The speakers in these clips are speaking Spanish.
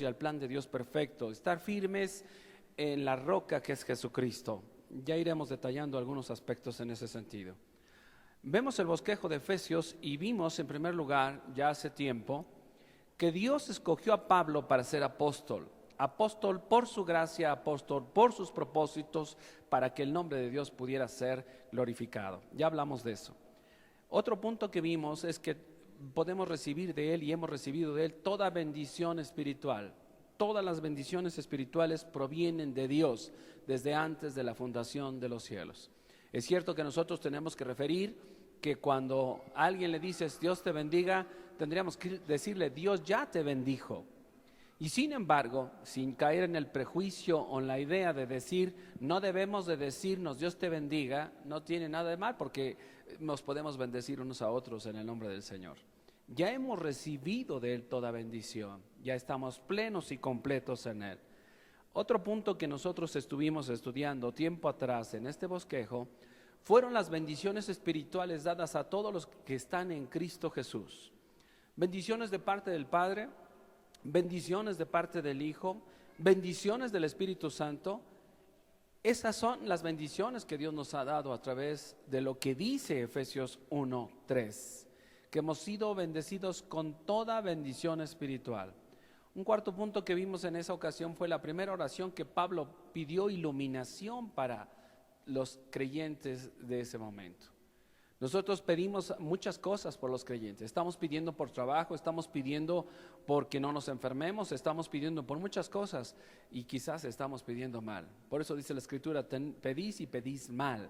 y al plan de Dios perfecto, estar firmes en la roca que es Jesucristo. Ya iremos detallando algunos aspectos en ese sentido. Vemos el bosquejo de Efesios y vimos en primer lugar, ya hace tiempo, que Dios escogió a Pablo para ser apóstol. Apóstol por su gracia, apóstol por sus propósitos, para que el nombre de Dios pudiera ser glorificado. Ya hablamos de eso. Otro punto que vimos es que podemos recibir de Él y hemos recibido de Él toda bendición espiritual. Todas las bendiciones espirituales provienen de Dios desde antes de la fundación de los cielos. Es cierto que nosotros tenemos que referir que cuando a alguien le dices Dios te bendiga, tendríamos que decirle Dios ya te bendijo. Y sin embargo, sin caer en el prejuicio o en la idea de decir, no debemos de decirnos Dios te bendiga, no tiene nada de mal porque nos podemos bendecir unos a otros en el nombre del Señor. Ya hemos recibido de Él toda bendición, ya estamos plenos y completos en Él. Otro punto que nosotros estuvimos estudiando tiempo atrás en este bosquejo fueron las bendiciones espirituales dadas a todos los que están en Cristo Jesús. Bendiciones de parte del Padre, bendiciones de parte del Hijo, bendiciones del Espíritu Santo. Esas son las bendiciones que Dios nos ha dado a través de lo que dice Efesios 1:3, que hemos sido bendecidos con toda bendición espiritual. Un cuarto punto que vimos en esa ocasión fue la primera oración que Pablo pidió iluminación para los creyentes de ese momento. Nosotros pedimos muchas cosas por los creyentes, estamos pidiendo por trabajo, estamos pidiendo porque no nos enfermemos, estamos pidiendo por muchas cosas y quizás estamos pidiendo mal. Por eso dice la Escritura, pedís y pedís mal.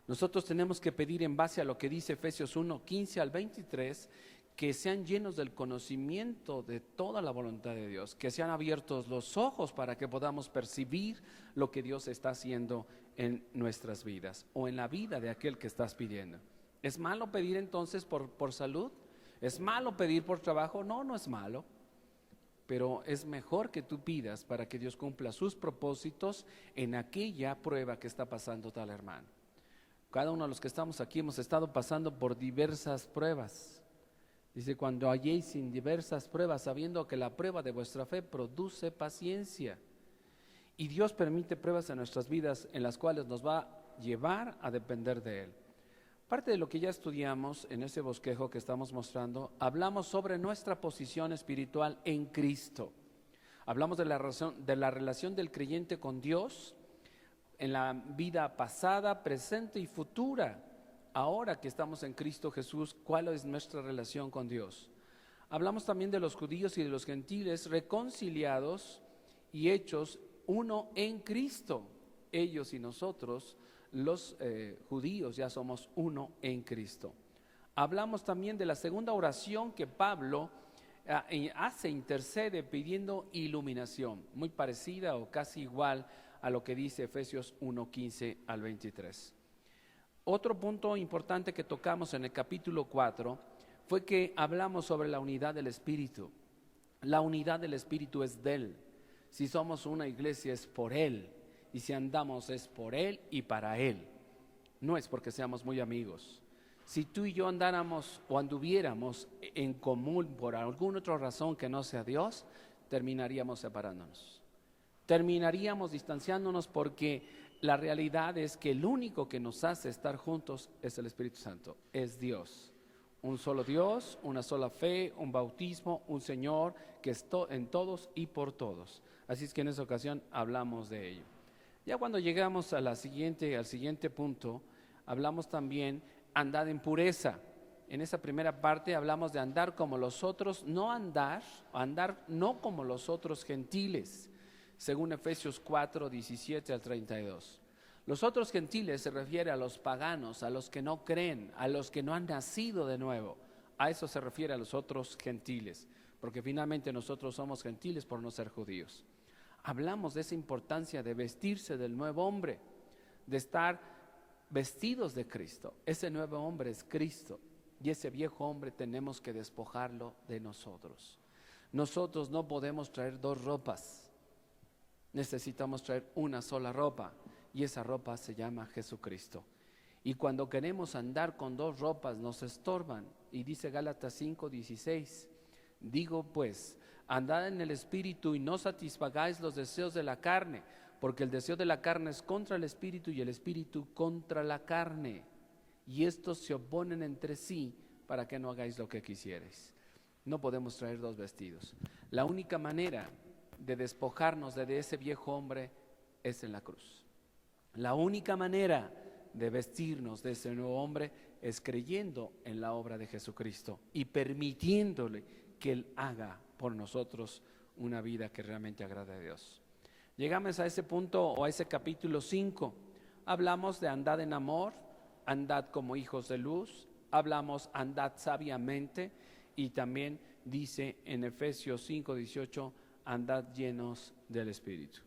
Nosotros tenemos que pedir en base a lo que dice Efesios 1:15 al 23, que sean llenos del conocimiento de toda la voluntad de Dios, que sean abiertos los ojos para que podamos percibir lo que Dios está haciendo en nuestras vidas o en la vida de aquel que estás pidiendo. ¿Es malo pedir entonces por salud? ¿Es malo pedir por trabajo? No, no es malo, pero es mejor que tú pidas para que Dios cumpla sus propósitos en aquella prueba que está pasando tal hermano. Cada uno de los que estamos aquí hemos estado pasando por diversas pruebas. Dice, cuando halléis en diversas pruebas, sabiendo que la prueba de vuestra fe produce paciencia. Y Dios permite pruebas en nuestras vidas en las cuales nos va a llevar a depender de Él. Parte de lo que ya estudiamos en ese bosquejo que estamos mostrando, hablamos sobre nuestra posición espiritual en Cristo. Hablamos de la relación del creyente con Dios en la vida pasada, presente y futura. Ahora que estamos en Cristo Jesús, ¿cuál es nuestra relación con Dios? Hablamos también de los judíos y de los gentiles reconciliados y hechos uno en Cristo. Ellos y nosotros, los judíos, ya somos uno en Cristo. Hablamos también de la segunda oración que Pablo intercede pidiendo iluminación, muy parecida o casi igual a lo que dice Efesios 1:15 al 23. Otro punto importante que tocamos en el capítulo 4 fue que hablamos sobre la unidad del Espíritu. La unidad del Espíritu es de Él. Si somos una iglesia es por Él, y si andamos es por Él y para Él. No es porque seamos muy amigos. Si tú y yo andáramos o anduviéramos en común por alguna otra razón que no sea Dios, terminaríamos separándonos. Terminaríamos distanciándonos porque la realidad es que el único que nos hace estar juntos es el Espíritu Santo, es Dios. Un solo Dios, una sola fe, un bautismo, un Señor que está en todos y por todos. Así es que en esa ocasión hablamos de ello. Ya cuando llegamos al siguiente punto, hablamos también andar en pureza. En esa primera parte hablamos de andar como los otros, andar no como los otros gentiles, según Efesios 4:17 al 32. Los otros gentiles se refiere a los paganos, a los que no creen, a los que no han nacido de nuevo. A eso se refiere a los otros gentiles, porque finalmente nosotros somos gentiles por no ser judíos. Hablamos de esa importancia de vestirse del nuevo hombre, de estar vestidos de Cristo. Ese nuevo hombre es Cristo y ese viejo hombre tenemos que despojarlo de nosotros. Nosotros no podemos traer dos ropas. Necesitamos traer una sola ropa y esa ropa se llama Jesucristo. Y cuando queremos andar con dos ropas nos estorban. Y dice Gálatas 5:16, digo pues, Andad en el espíritu y no satisfagáis los deseos de la carne, porque el deseo de la carne es contra el espíritu y el espíritu contra la carne. Y estos se oponen entre sí para que no hagáis lo que quisierais. No podemos traer dos vestidos. La única manera de despojarnos de ese viejo hombre es en la cruz. La única manera de vestirnos de ese nuevo hombre es creyendo en la obra de Jesucristo y permitiéndole que Él haga por nosotros una vida que realmente agrade a Dios. Llegamos a ese punto o a ese capítulo 5. Hablamos de andad en amor, andad como hijos de luz, hablamos andad sabiamente y también dice en Efesios 5:18, andad llenos del Espíritu.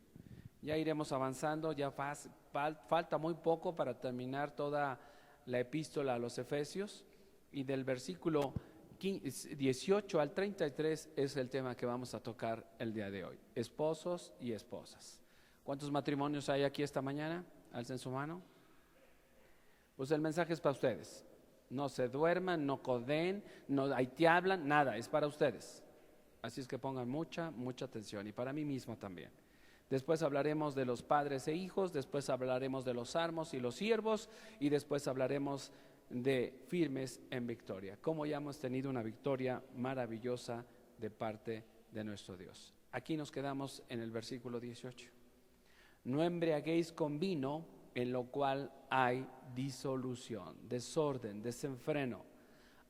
Ya iremos avanzando, ya falta muy poco para terminar toda la epístola a los Efesios, y del versículo 18 al 33 es el tema que vamos a tocar el día de hoy, esposos y esposas. ¿Cuántos matrimonios hay aquí esta mañana? Alcen su mano. Pues el mensaje es para ustedes. No se duerman, no codeen, no ahí te hablan, nada, es para ustedes. Así es que pongan mucha atención, y para mí mismo también. Después hablaremos de los padres e hijos, después hablaremos de los amos y los siervos, y después hablaremos de firmes en victoria. Cómo ya hemos tenido una victoria maravillosa de parte de nuestro Dios. Aquí nos quedamos en el versículo 18. No embriaguéis con vino, en lo cual hay disolución, desorden, desenfreno.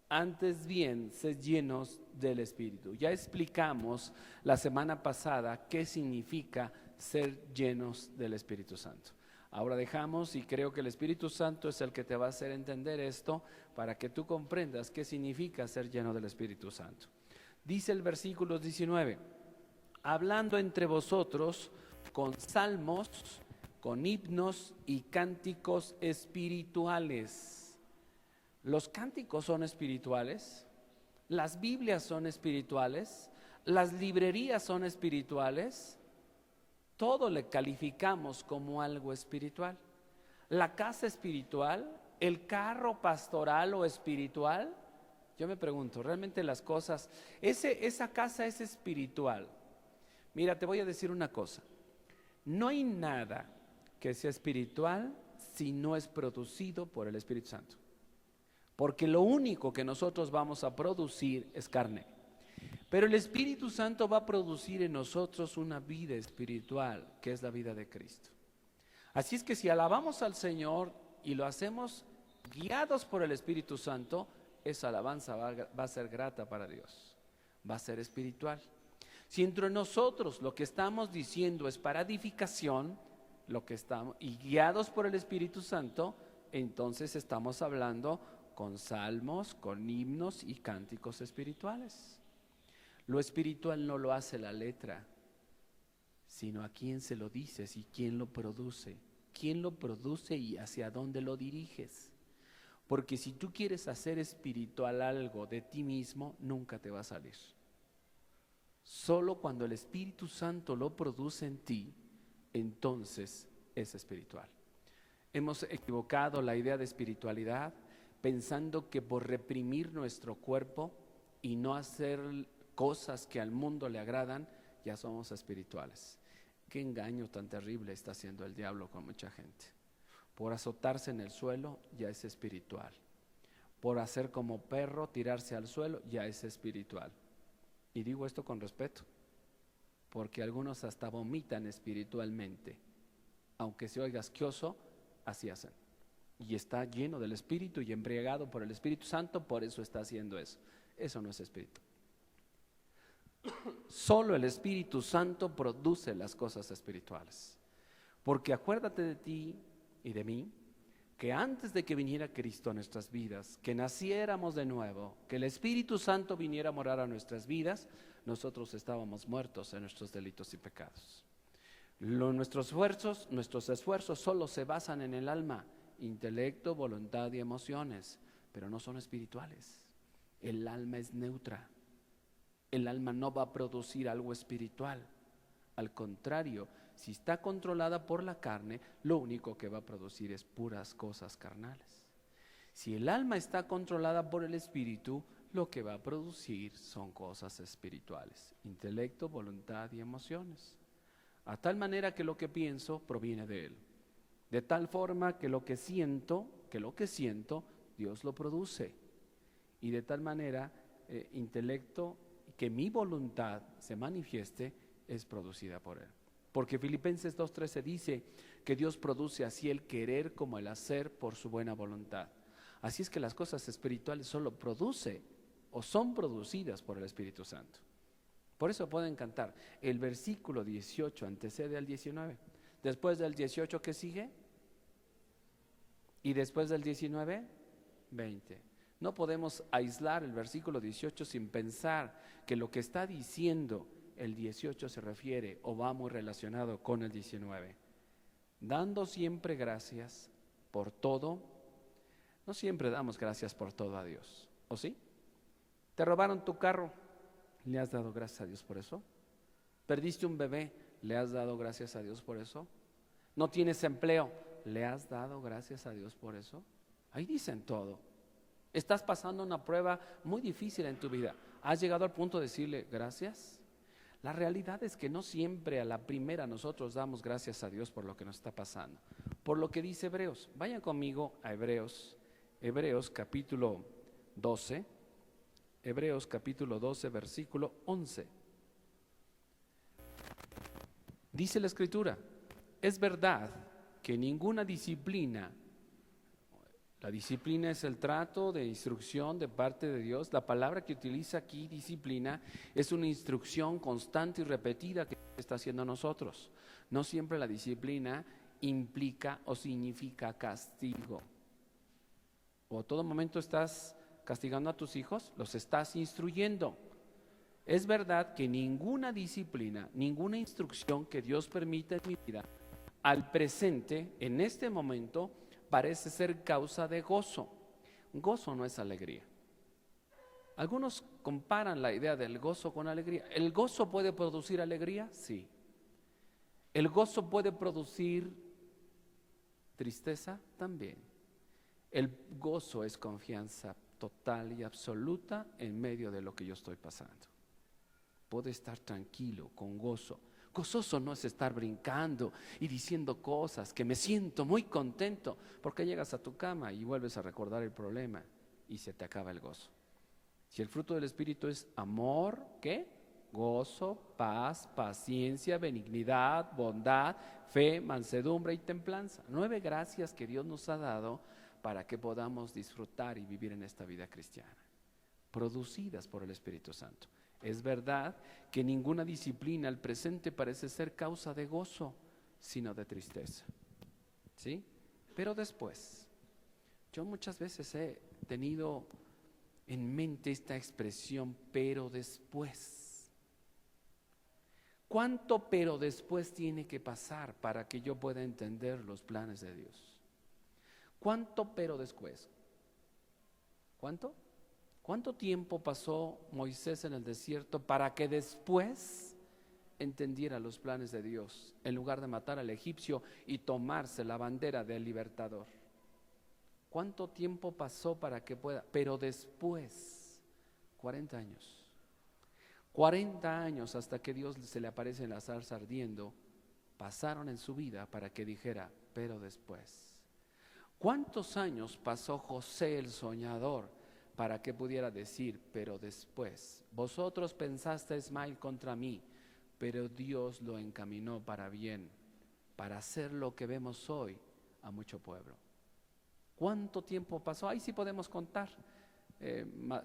Antes bien, sed llenos del Espíritu. Ya explicamos la semana pasada qué significa ser llenos del Espíritu Santo. Ahora dejamos, y creo que el Espíritu Santo es el que te va a hacer entender esto para que tú comprendas qué significa ser lleno del Espíritu Santo. Dice el versículo 19, hablando entre vosotros con salmos, con himnos y cánticos espirituales. Los cánticos son espirituales, las Biblias son espirituales, las librerías son espirituales. Todo le calificamos como algo espiritual. La casa espiritual, el carro pastoral o espiritual. Yo me pregunto, realmente las cosas, esa casa es espiritual. Mira, te voy a decir una cosa. No hay nada que sea espiritual si no es producido por el Espíritu Santo. Porque lo único que nosotros vamos a producir es carne. Pero el Espíritu Santo va a producir en nosotros una vida espiritual, que es la vida de Cristo. Así es que si alabamos al Señor y lo hacemos guiados por el Espíritu Santo, esa alabanza va a ser grata para Dios, va a ser espiritual. Si entre nosotros lo que estamos diciendo es para edificación, y guiados por el Espíritu Santo, entonces estamos hablando con salmos, con himnos y cánticos espirituales. Lo espiritual no lo hace la letra, sino a quién se lo dices y quién lo produce. ¿Quién lo produce y hacia dónde lo diriges? Porque si tú quieres hacer espiritual algo de ti mismo, nunca te va a salir. Solo cuando el Espíritu Santo lo produce en ti, entonces es espiritual. Hemos equivocado la idea de espiritualidad pensando que por reprimir nuestro cuerpo y no hacer cosas que al mundo le agradan, ya somos espirituales. Qué engaño tan terrible está haciendo el diablo con mucha gente. Por azotarse en el suelo ya es espiritual. Por hacer como perro, tirarse al suelo, ya es espiritual. Y digo esto con respeto, porque algunos hasta vomitan espiritualmente. Aunque se oiga asqueroso, así hacen. Y está lleno del Espíritu y embriagado por el Espíritu Santo, por eso está haciendo eso. Eso no es espíritu. Solo el Espíritu Santo produce las cosas espirituales. Porque acuérdate de ti y de mí, que antes de que viniera Cristo a nuestras vidas, que naciéramos de nuevo, que el Espíritu Santo viniera a morar a nuestras vidas, nosotros estábamos muertos en nuestros delitos y pecados. Nuestros esfuerzos solo se basan en el alma, intelecto, voluntad y emociones, pero no son espirituales. El alma es neutra. El alma no va a producir algo espiritual. Al contrario, si está controlada por la carne, lo único que va a producir es puras cosas carnales. Si el alma está controlada por el Espíritu, lo que va a producir son cosas espirituales, intelecto, voluntad y emociones. A tal manera que lo que pienso proviene de Él. De tal forma que lo que siento, Dios lo produce. Y de tal manera, intelecto, que mi voluntad se manifieste, es producida por Él. Porque Filipenses 2:13 dice que Dios produce así el querer como el hacer por su buena voluntad. Así es que las cosas espirituales solo produce o son producidas por el Espíritu Santo. Por eso pueden cantar. El versículo 18 antecede al 19. Después del 18, ¿qué sigue? Y después del 19, 20. No podemos aislar el versículo 18 sin pensar que lo que está diciendo el 18 se refiere o va muy relacionado con el 19. Dando siempre gracias por todo. No siempre damos gracias por todo a Dios, ¿o sí? Te robaron tu carro, ¿le has dado gracias a Dios por eso? Perdiste un bebé, ¿le has dado gracias a Dios por eso? No tienes empleo, ¿le has dado gracias a Dios por eso? Ahí dicen todo. Estás pasando una prueba muy difícil en tu vida. ¿Has llegado al punto de decirle gracias? La realidad es que no siempre a la primera nosotros damos gracias a Dios por lo que nos está pasando. Por lo que dice Hebreos. Vayan conmigo a Hebreos capítulo 12. Hebreos capítulo 12, versículo 11. Dice la Escritura, es verdad que ninguna disciplina, la disciplina es el trato de instrucción de parte de Dios. La palabra que utiliza aquí, disciplina, es una instrucción constante y repetida que está haciendo nosotros. No siempre la disciplina implica o significa castigo. O a todo momento estás castigando a tus hijos, los estás instruyendo. Es verdad que ninguna disciplina, ninguna instrucción que Dios permita en mi vida, al presente, en este momento, parece ser causa de gozo. Gozo no es alegría. Algunos comparan la idea del gozo con alegría. ¿El gozo puede producir alegría? Sí. ¿El gozo puede producir tristeza? También. El gozo es confianza total y absoluta en medio de lo que yo estoy pasando. Puedo estar tranquilo, con gozo. Gozoso no es estar brincando y diciendo cosas que me siento muy contento, porque llegas a tu cama y vuelves a recordar el problema y se te acaba el gozo. Si el fruto del Espíritu es amor, ¿qué? Gozo, paz, paciencia, benignidad, bondad, fe, mansedumbre y templanza. 9 gracias que Dios nos ha dado para que podamos disfrutar y vivir en esta vida cristiana, producidas por el Espíritu Santo. Es verdad que ninguna disciplina al presente parece ser causa de gozo, sino de tristeza. ¿Sí? Pero después, yo muchas veces he tenido en mente esta expresión, pero después. ¿Cuánto pero después tiene que pasar para que yo pueda entender los planes de Dios? ¿Cuánto pero después? ¿Cuánto? ¿Cuánto tiempo pasó Moisés en el desierto para que después entendiera los planes de Dios, en lugar de matar al egipcio y tomarse la bandera del libertador? ¿Cuánto tiempo pasó para que pueda? Pero después, 40 años. 40 años hasta que Dios se le aparece en la zarza ardiendo, pasaron en su vida para que dijera, pero después. ¿Cuántos años pasó José el soñador para que pudiera decir, pero después? Vosotros pensasteis mal contra mí, pero Dios lo encaminó para bien, para hacer lo que vemos hoy a mucho pueblo. ¿Cuánto tiempo pasó? Ahí sí podemos contar.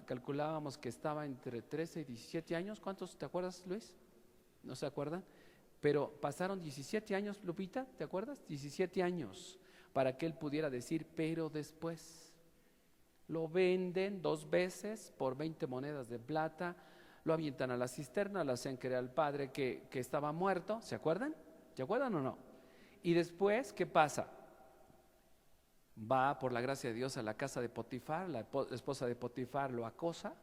Calculábamos que estaba entre 13 y 17 años. ¿Cuántos te acuerdas, Luis? ¿No se acuerdan? Pero pasaron 17 años, Lupita, ¿te acuerdas? 17 años para que él pudiera decir, pero después. Lo venden 2 veces por 20 monedas de plata, lo avientan a la cisterna, le hacen creer al padre que estaba muerto. ¿Se acuerdan? ¿Se acuerdan o no? Y después, ¿qué pasa? Va por la gracia de Dios a la casa de Potifar, la esposa de Potifar lo acosa,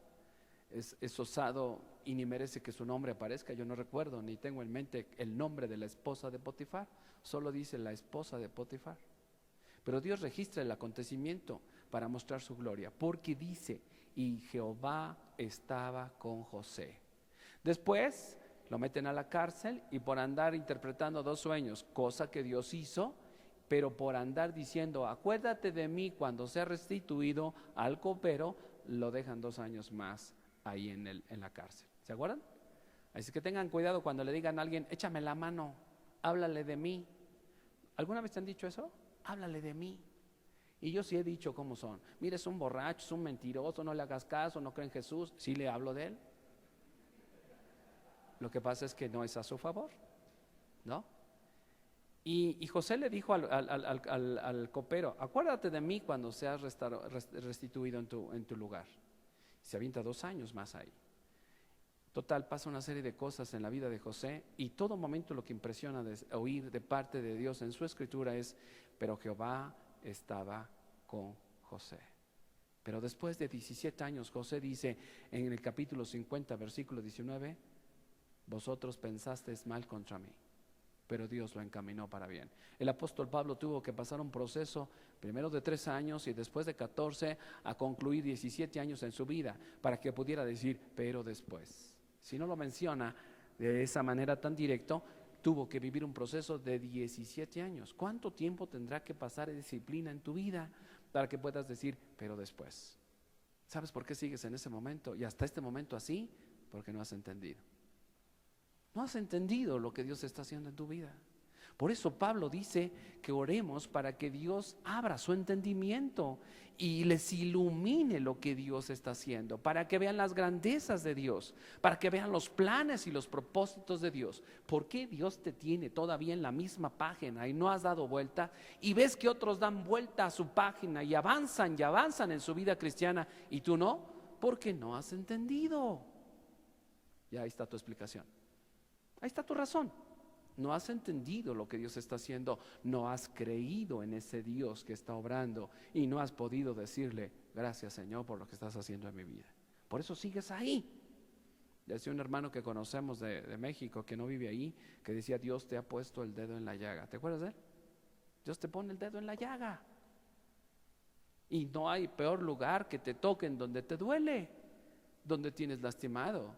es osado y ni merece que su nombre aparezca. Yo no recuerdo ni tengo en mente el nombre de la esposa de Potifar, solo dice la esposa de Potifar. Pero Dios registra el acontecimiento para mostrar su gloria, porque dice, y Jehová estaba con José. Después lo meten a la cárcel y por andar interpretando 2 sueños, cosa que Dios hizo, pero por andar diciendo, acuérdate de mí cuando sea restituido al copero, lo dejan 2 años más ahí en la cárcel. ¿Se acuerdan? Así que tengan cuidado cuando le digan a alguien, échame la mano, háblale de mí. ¿Alguna vez te han dicho eso? Háblale de mí. Y yo sí he dicho cómo son. Mire, es un borracho, es un mentiroso, no le hagas caso, no cree en Jesús. Sí le hablo de él. Lo que pasa es que no es a su favor, ¿no? Y José le dijo al copero, acuérdate de mí cuando seas restituido en tu lugar. Se avienta 2 años más ahí. Total, pasa una serie de cosas en la vida de José y todo momento lo que impresiona de oír de parte de Dios en su escritura es, pero Jehová estaba con José. Pero después de 17 años, José dice en el capítulo 50, versículo 19, vosotros pensasteis mal contra mí, pero Dios lo encaminó para bien. El apóstol Pablo tuvo que pasar un proceso primero de 3 años y después de 14 a concluir 17 años en su vida para que pudiera decir, pero después. Si no lo menciona de esa manera tan directo, tuvo que vivir un proceso de 17 años. ¿Cuánto tiempo tendrá que pasar de disciplina en tu vida para que puedas decir, pero después? ¿Sabes por qué sigues en ese momento y hasta este momento así? Porque no has entendido. No has entendido lo que Dios está haciendo en tu vida. Por eso Pablo dice que oremos para que Dios abra su entendimiento y les ilumine lo que Dios está haciendo, para que vean las grandezas de Dios, para que vean los planes y los propósitos de Dios. ¿Por qué Dios te tiene todavía en la misma página y no has dado vuelta? Y ves que otros dan vuelta a su página y avanzan en su vida cristiana y tú no, porque no has entendido. Y ahí está tu explicación. Ahí está tu razón. No has entendido lo que Dios está haciendo, no has creído en ese Dios que está obrando y no has podido decirle, gracias Señor por lo que estás haciendo en mi vida. Por eso sigues ahí. Decía un hermano que conocemos de México que no vive ahí, que decía, Dios te ha puesto el dedo en la llaga. ¿Te acuerdas de él? Dios te pone el dedo en la llaga. Y no hay peor lugar que te toquen donde te duele, donde tienes lastimado,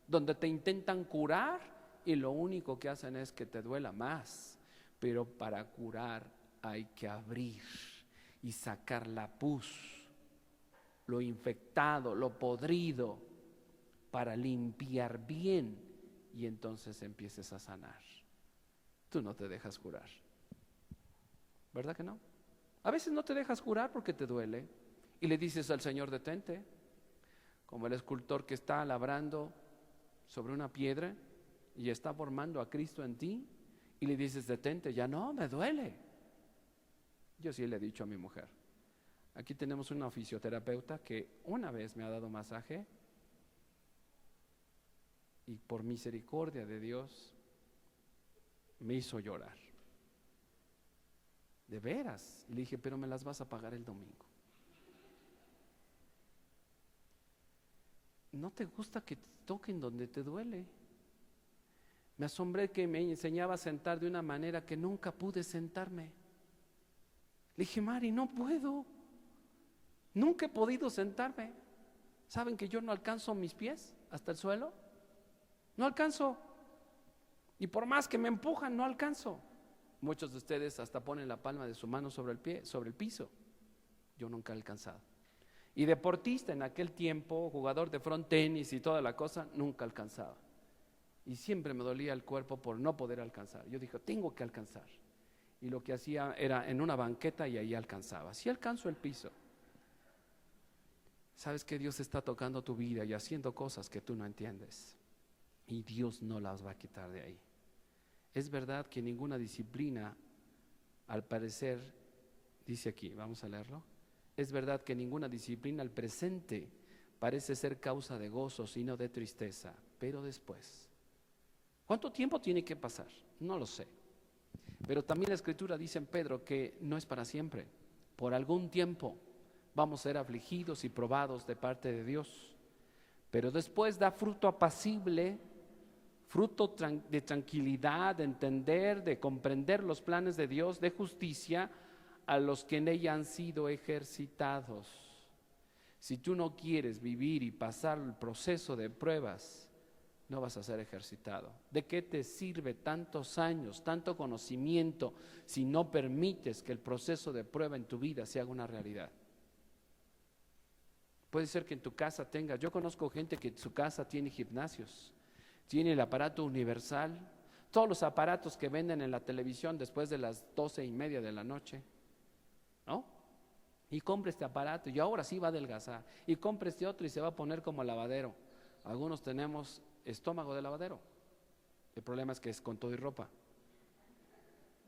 donde te intentan curar. Y lo único que hacen es que te duela más. Pero para curar hay que abrir y sacar la pus, lo infectado, lo podrido, para limpiar bien y entonces empieces a sanar. Tú no te dejas curar, ¿verdad que no? A veces no te dejas curar porque te duele y le dices al Señor, detente, como el escultor que está labrando sobre una piedra y está formando a Cristo en ti y le dices, detente, ya no, me duele. Yo sí le he dicho a mi mujer, aquí tenemos una fisioterapeuta que una vez me ha dado masaje y por misericordia de Dios me hizo llorar. De veras. Y le dije, pero me las vas a pagar el domingo. ¿No te gusta que te toquen donde te duele? Me asombré que me enseñaba a sentar de una manera que nunca pude sentarme. Le dije, Mari, no puedo. Nunca he podido sentarme. ¿Saben que yo no alcanzo mis pies hasta el suelo? No alcanzo. Y por más que me empujan, no alcanzo. Muchos de ustedes hasta ponen la palma de su mano sobre el piso. Yo nunca he alcanzado. Y deportista en aquel tiempo, jugador de front tenis y toda la cosa, nunca alcanzaba. Y siempre me dolía el cuerpo por no poder alcanzar. Yo dije, tengo que alcanzar. Y lo que hacía era en una banqueta y ahí alcanzaba. Sí alcanzo el piso. Sabes que Dios está tocando tu vida y haciendo cosas que tú no entiendes. Y Dios no las va a quitar de ahí. Es verdad que ninguna disciplina, al parecer, dice aquí, vamos a leerlo. Es verdad que ninguna disciplina al presente parece ser causa de gozo, sino de tristeza. Pero después, ¿cuánto tiempo tiene que pasar? No lo sé. Pero también la Escritura dice en Pedro que no es para siempre. Por algún tiempo vamos a ser afligidos y probados de parte de Dios. Pero después da fruto apacible, fruto de tranquilidad, de entender, de comprender los planes de Dios, de justicia a los que en ella han sido ejercitados. Si tú no quieres vivir y pasar el proceso de pruebas, no vas a ser ejercitado. ¿De qué te sirve tantos años, tanto conocimiento, si no permites que el proceso de prueba en tu vida se haga una realidad? Puede ser que en tu casa tengas, yo conozco gente que en su casa tiene gimnasios, tiene el aparato universal, todos los aparatos que venden en la televisión después de las 12:30 de la noche, ¿no? Y compra este aparato y ahora sí va a adelgazar, y compra este otro y se va a poner como lavadero. Algunos tenemos estómago de lavadero, el problema es que es con todo y ropa.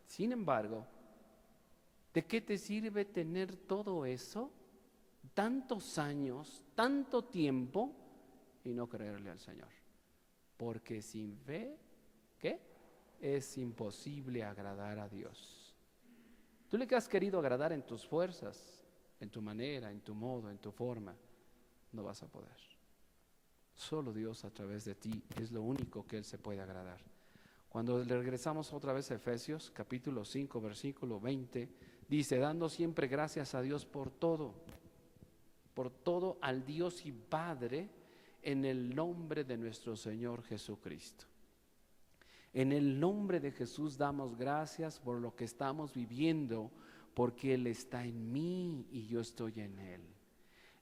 Sin embargo, ¿de qué te sirve tener todo eso, tantos años, tanto tiempo, y no creerle al Señor? Porque sin fe, ¿qué? Es imposible agradar a Dios. Tú le has querido agradar en tus fuerzas, en tu manera, en tu modo, en tu forma, no vas a poder. Solo Dios a través de ti es lo único que Él se puede agradar. Cuando le regresamos otra vez a Efesios, capítulo 5, versículo 20, dice, dando siempre gracias a Dios por todo al Dios y Padre, en el nombre de nuestro Señor Jesucristo. En el nombre de Jesús damos gracias por lo que estamos viviendo, porque Él está en mí y yo estoy en Él.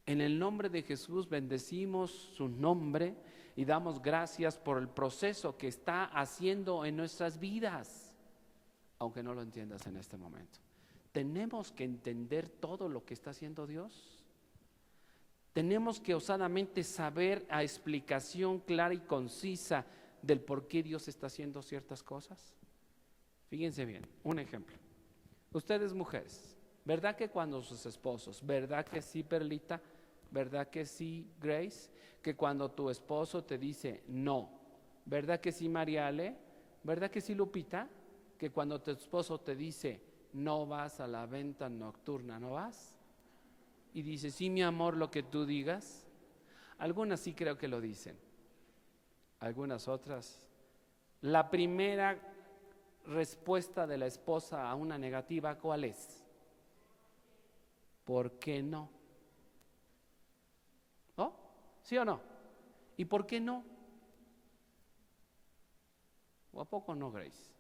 En el nombre de Jesús bendecimos su nombre y damos gracias por el proceso que está haciendo en nuestras vidas, aunque no lo entiendas en este momento. Tenemos que entender todo lo que está haciendo Dios. Tenemos que osadamente saber a explicación clara y concisa del por qué Dios está haciendo ciertas cosas. Fíjense bien, un ejemplo. Ustedes mujeres, ¿verdad que cuando sus esposos, verdad que sí, Perlita, verdad que sí, Grace, que cuando tu esposo te dice no, verdad que sí, Mariale, verdad que sí, Lupita, que cuando tu esposo te dice no vas a la venta nocturna, no vas? Y dice, sí, mi amor, lo que tú digas. Algunas sí creo que lo dicen, algunas otras. La primera respuesta de la esposa a una negativa, ¿cuál es? ¿Por qué no? ¿No? ¿Sí o no? ¿Y por qué no? ¿O a poco no, Grace?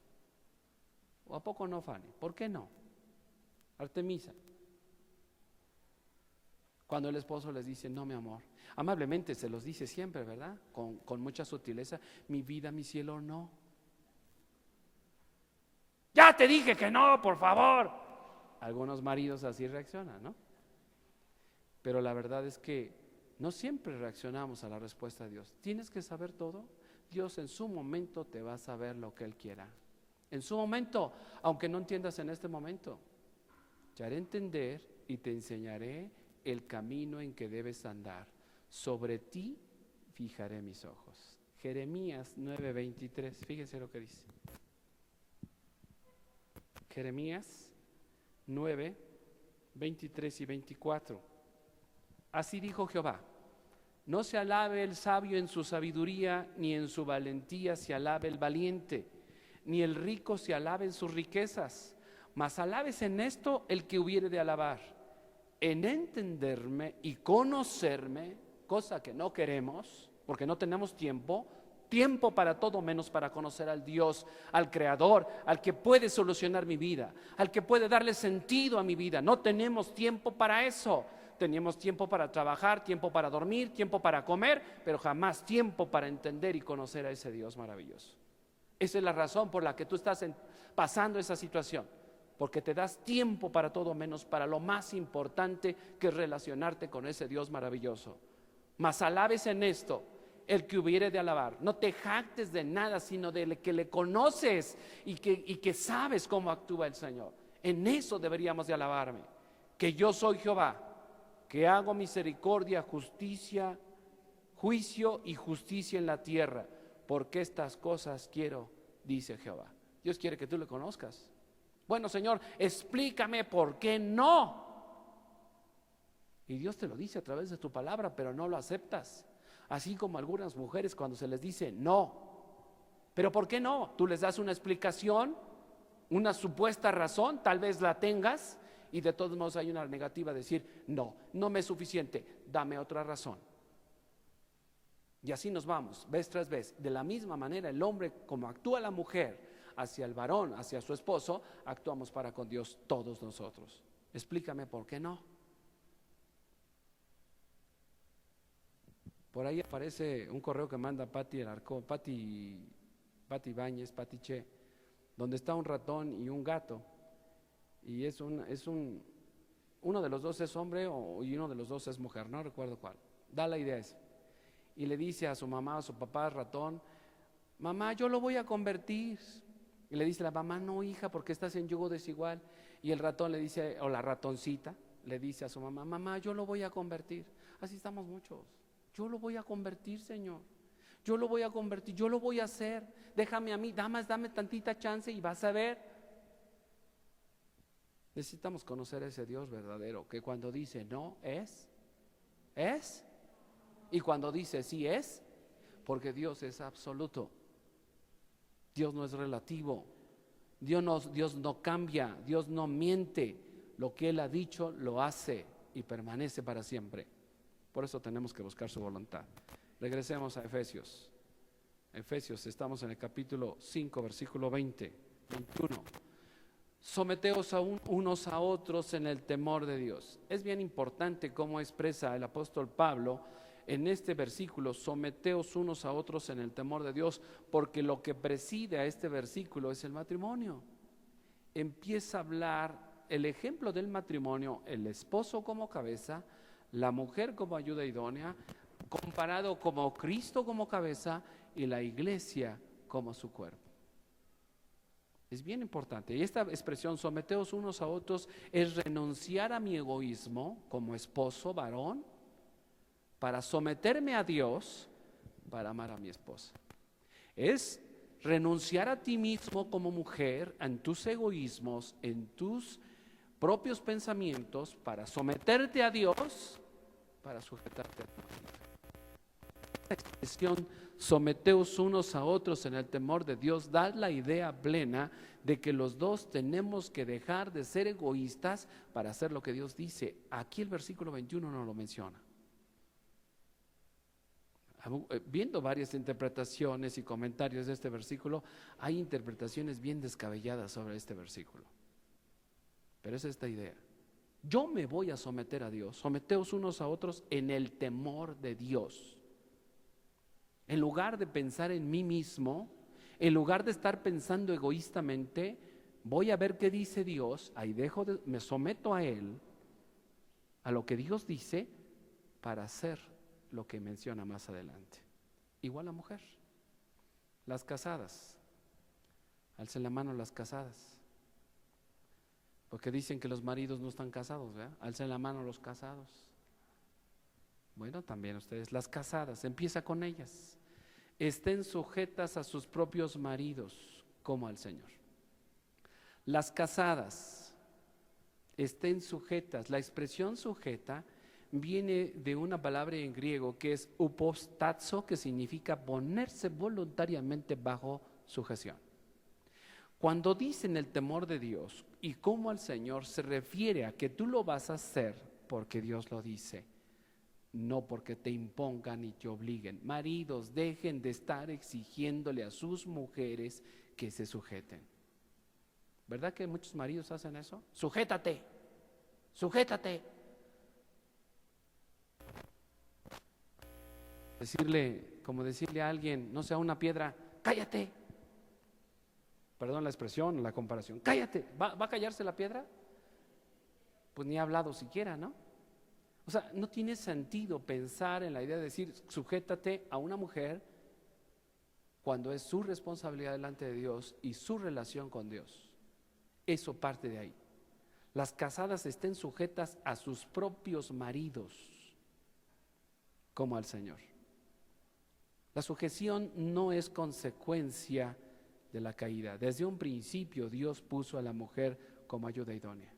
¿O a poco no, Fanny? ¿Por qué no? Artemisa. Cuando el esposo les dice, no, mi amor, amablemente se los dice siempre, ¿verdad? Con mucha sutileza, mi vida, mi cielo, no. Ya te dije que no, por favor. Algunos maridos así reaccionan, ¿no? Pero la verdad es que no siempre reaccionamos a la respuesta de Dios. Tienes que saber todo. Dios en su momento te va a saber lo que Él quiera. En su momento, aunque no entiendas en este momento, te haré entender y te enseñaré el camino en que debes andar. Sobre ti fijaré mis ojos. Jeremías 9:23, fíjense lo que dice. Jeremías 9:23 y 24. Así dijo Jehová: no se alabe el sabio en su sabiduría, ni en su valentía se alabe el valiente, ni el rico se alabe en sus riquezas, mas alabes en esto el que hubiere de alabar, en entenderme y conocerme, cosa que no queremos, porque no tenemos tiempo para todo menos para conocer al Dios, al Creador, al que puede solucionar mi vida, al que puede darle sentido a mi vida. No tenemos tiempo para eso. Tenemos tiempo para trabajar, tiempo para dormir, tiempo para comer, pero jamás tiempo para entender y conocer a ese Dios maravilloso. Esa es la razón por la que tú estás pasando esa situación, porque te das tiempo para todo menos para lo más importante, que es relacionarte con ese Dios maravilloso. Mas alabes en esto el que hubiere de alabar. No te jactes de nada, sino de que le conoces y que sabes cómo actúa el Señor. En eso deberíamos de alabarme, que yo soy Jehová, que hago misericordia, justicia, juicio y justicia en la tierra, porque estas cosas quiero, dice Jehová. Dios quiere que tú le conozcas. Bueno, Señor, explícame por qué no. Y Dios te lo dice a través de tu palabra, pero no lo aceptas. Así como algunas mujeres cuando se les dice no. ¿Pero por qué no? Tú les das una explicación, una supuesta razón, tal vez la tengas, y de todos modos hay una negativa a decir, no, no me es suficiente, dame otra razón. Y así nos vamos, vez tras vez. De la misma manera, el hombre, como actúa la mujer hacia el varón, hacia su esposo, actuamos para con Dios todos nosotros. Explícame por qué no. Por ahí aparece un correo que manda Pati Alarcón, Pati Ibáñez, Pati Che, donde está un ratón y un gato. Y uno de los dos es hombre y uno de los dos es mujer, no recuerdo cuál. Da la idea esa. Y le dice a su mamá, a su papá, ratón, mamá, yo lo voy a convertir. Y le dice la mamá, no hija, porque estás en yugo desigual. Y el ratón le dice, o la ratoncita, le dice a su mamá, mamá, yo lo voy a convertir. Así estamos muchos. Yo lo voy a convertir, Señor. Yo lo voy a convertir, yo lo voy a hacer. Déjame a mí, dame tantita chance y vas a ver. Necesitamos conocer a ese Dios verdadero, que cuando dice no, es. Y cuando dice sí, es. Porque Dios es absoluto. Dios no es relativo. Dios no cambia, Dios no miente. Lo que Él ha dicho lo hace y permanece para siempre. Por eso tenemos que buscar su voluntad. Regresemos a Efesios. Efesios, estamos en el capítulo 5, versículo 20, 21. Someteos unos a otros en el temor de Dios. Es bien importante cómo expresa el apóstol Pablo en este versículo, someteos unos a otros en el temor de Dios, porque lo que preside a este versículo es el matrimonio. Empieza a hablar el ejemplo del matrimonio, el esposo como cabeza, la mujer como ayuda idónea, comparado como Cristo como cabeza y la iglesia como su cuerpo. Es bien importante. Y esta expresión, someteos unos a otros, es renunciar a mi egoísmo como esposo, varón, para someterme a Dios, para amar a mi esposa. Es renunciar a ti mismo como mujer, en tus egoísmos, en tus propios pensamientos, para someterte a Dios, para sujetarte a tu marido. Esta expresión, someteos unos a otros en el temor de Dios, da la idea plena de que los dos tenemos que dejar de ser egoístas para hacer lo que Dios dice. Aquí el versículo 21 no lo menciona. Viendo varias interpretaciones y comentarios de este versículo, hay interpretaciones bien descabelladas sobre este versículo. Pero es esta idea. Yo me voy a someter a Dios, someteos unos a otros en el temor de Dios. En lugar de pensar en mí mismo, en lugar de estar pensando egoístamente, voy a ver qué dice Dios, ahí me someto a Él, a lo que Dios dice, para hacer lo que menciona más adelante. Igual la mujer, las casadas, alcen la mano las casadas, porque dicen que los maridos no están casados, ¿verdad? Alcen la mano los casados. Bueno, también ustedes, las casadas, empieza con ellas. Estén sujetas a sus propios maridos como al Señor. Las casadas estén sujetas. La expresión sujeta viene de una palabra en griego que es upostazo, que significa ponerse voluntariamente bajo sujeción. Cuando dicen el temor de Dios y como al Señor, se refiere a que tú lo vas a hacer porque Dios lo dice, no porque te impongan y te obliguen. Maridos, dejen de estar exigiéndole a sus mujeres que se sujeten. ¿Verdad que muchos maridos hacen eso? Sujétate, sujétate. Como decirle a alguien, no sé, a una piedra, cállate. Perdón la expresión, la comparación, cállate. ¿Va a callarse la piedra? Pues ni ha hablado siquiera, ¿no? O sea, no tiene sentido pensar en la idea de decir, sujétate a una mujer cuando es su responsabilidad delante de Dios y su relación con Dios. Eso parte de ahí. Las casadas estén sujetas a sus propios maridos como al Señor. La sujeción no es consecuencia de la caída. Desde un principio Dios puso a la mujer como ayuda idónea.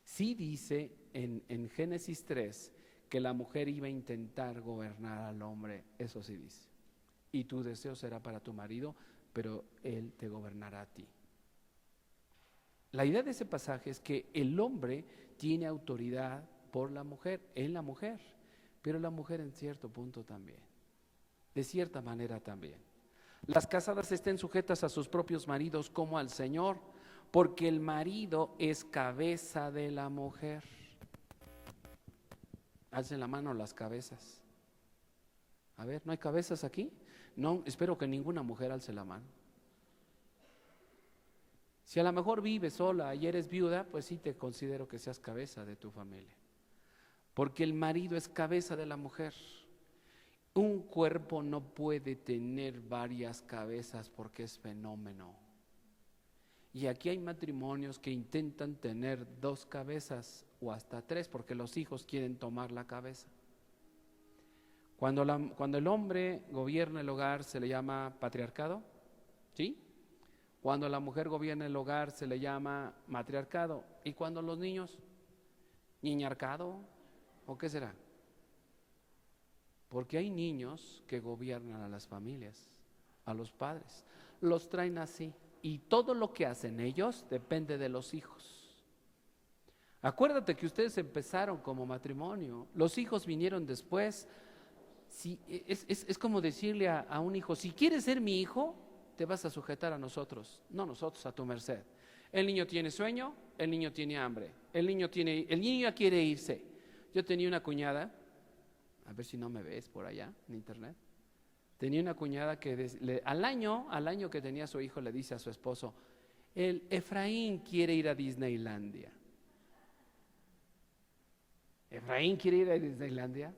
Sí dice en Génesis 3 que la mujer iba a intentar gobernar al hombre, eso sí dice. Y tu deseo será para tu marido, pero él te gobernará a ti. La idea de ese pasaje es que el hombre tiene autoridad por la mujer, en la mujer, pero la mujer en cierto punto también, de cierta manera también. Las casadas estén sujetas a sus propios maridos como al Señor, porque el marido es cabeza de la mujer. Alcen la mano las cabezas. A ver, ¿no hay cabezas aquí? No, espero que ninguna mujer alce la mano. Si a lo mejor vives sola y eres viuda, pues sí te considero que seas cabeza de tu familia. Porque el marido es cabeza de la mujer. Un cuerpo no puede tener varias cabezas porque es fenómeno. Y aquí hay matrimonios que intentan tener 2 cabezas o hasta 3 porque los hijos quieren tomar la cabeza. Cuando el hombre gobierna el hogar se le llama patriarcado, ¿sí? Cuando la mujer gobierna el hogar se le llama matriarcado. ¿Y cuando los niños? ¿Niñarcado? ¿O qué será? Porque hay niños que gobiernan a las familias, a los padres. Los traen así. Y todo lo que hacen ellos depende de los hijos. Acuérdate que ustedes empezaron como matrimonio. Los hijos vinieron después. Si, es como decirle a un hijo, si quieres ser mi hijo, te vas a sujetar a nosotros, no nosotros a tu merced. El niño tiene sueño, el niño tiene hambre, el niño ya quiere irse. Yo tenía una cuñada, a ver si no me ves por allá en internet. Tenía una cuñada que al año que tenía su hijo le dice a su esposo, el Efraín quiere ir a Disneylandia. ¿Efraín quiere ir a Disneylandia?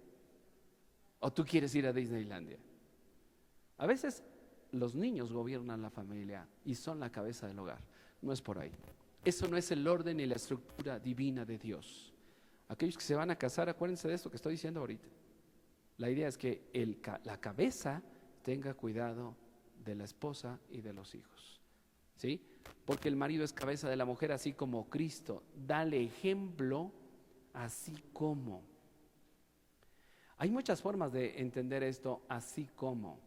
¿O tú quieres ir a Disneylandia? A veces los niños gobiernan la familia y son la cabeza del hogar. No es por ahí. Eso no es el orden y la estructura divina de Dios. Aquellos que se van a casar, acuérdense de esto que estoy diciendo ahorita. La idea es que la cabeza tenga cuidado de la esposa y de los hijos, ¿sí? Porque el marido es cabeza de la mujer, así como Cristo. Dale ejemplo, así como. Hay muchas formas de entender esto, así como.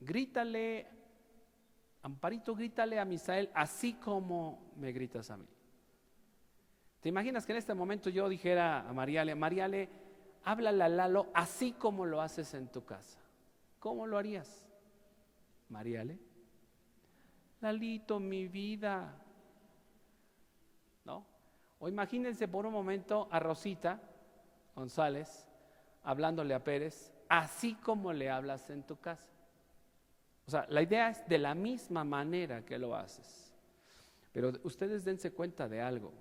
Grítale, Amparito, grítale a Misael, así como me gritas a mí. ¿Te imaginas que en este momento yo dijera a Mariale, háblale a Lalo así como lo haces en tu casa? ¿Cómo lo harías? Mariale, Lalito, mi vida, ¿no? O imagínense por un momento a Rosita González hablándole a Pérez, así como le hablas en tu casa. O sea, la idea es de la misma manera que lo haces. Pero ustedes dense cuenta de algo,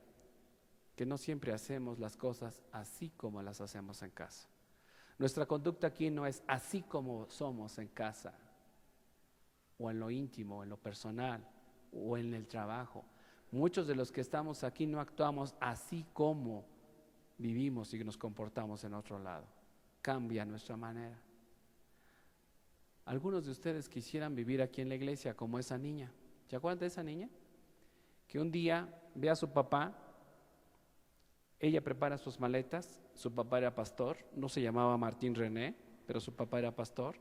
que no siempre hacemos las cosas así como las hacemos en casa. Nuestra conducta aquí no es así como somos en casa, o en lo íntimo, o en lo personal, o en el trabajo. Muchos de los que estamos aquí no actuamos así como vivimos y nos comportamos en otro lado. Cambia nuestra manera. Algunos de ustedes quisieran vivir aquí en la iglesia como esa niña. ¿Se acuerdan de esa niña? Que un día ve a su papá, ella prepara sus maletas, su papá era pastor, no se llamaba Martín René, pero su papá era pastor,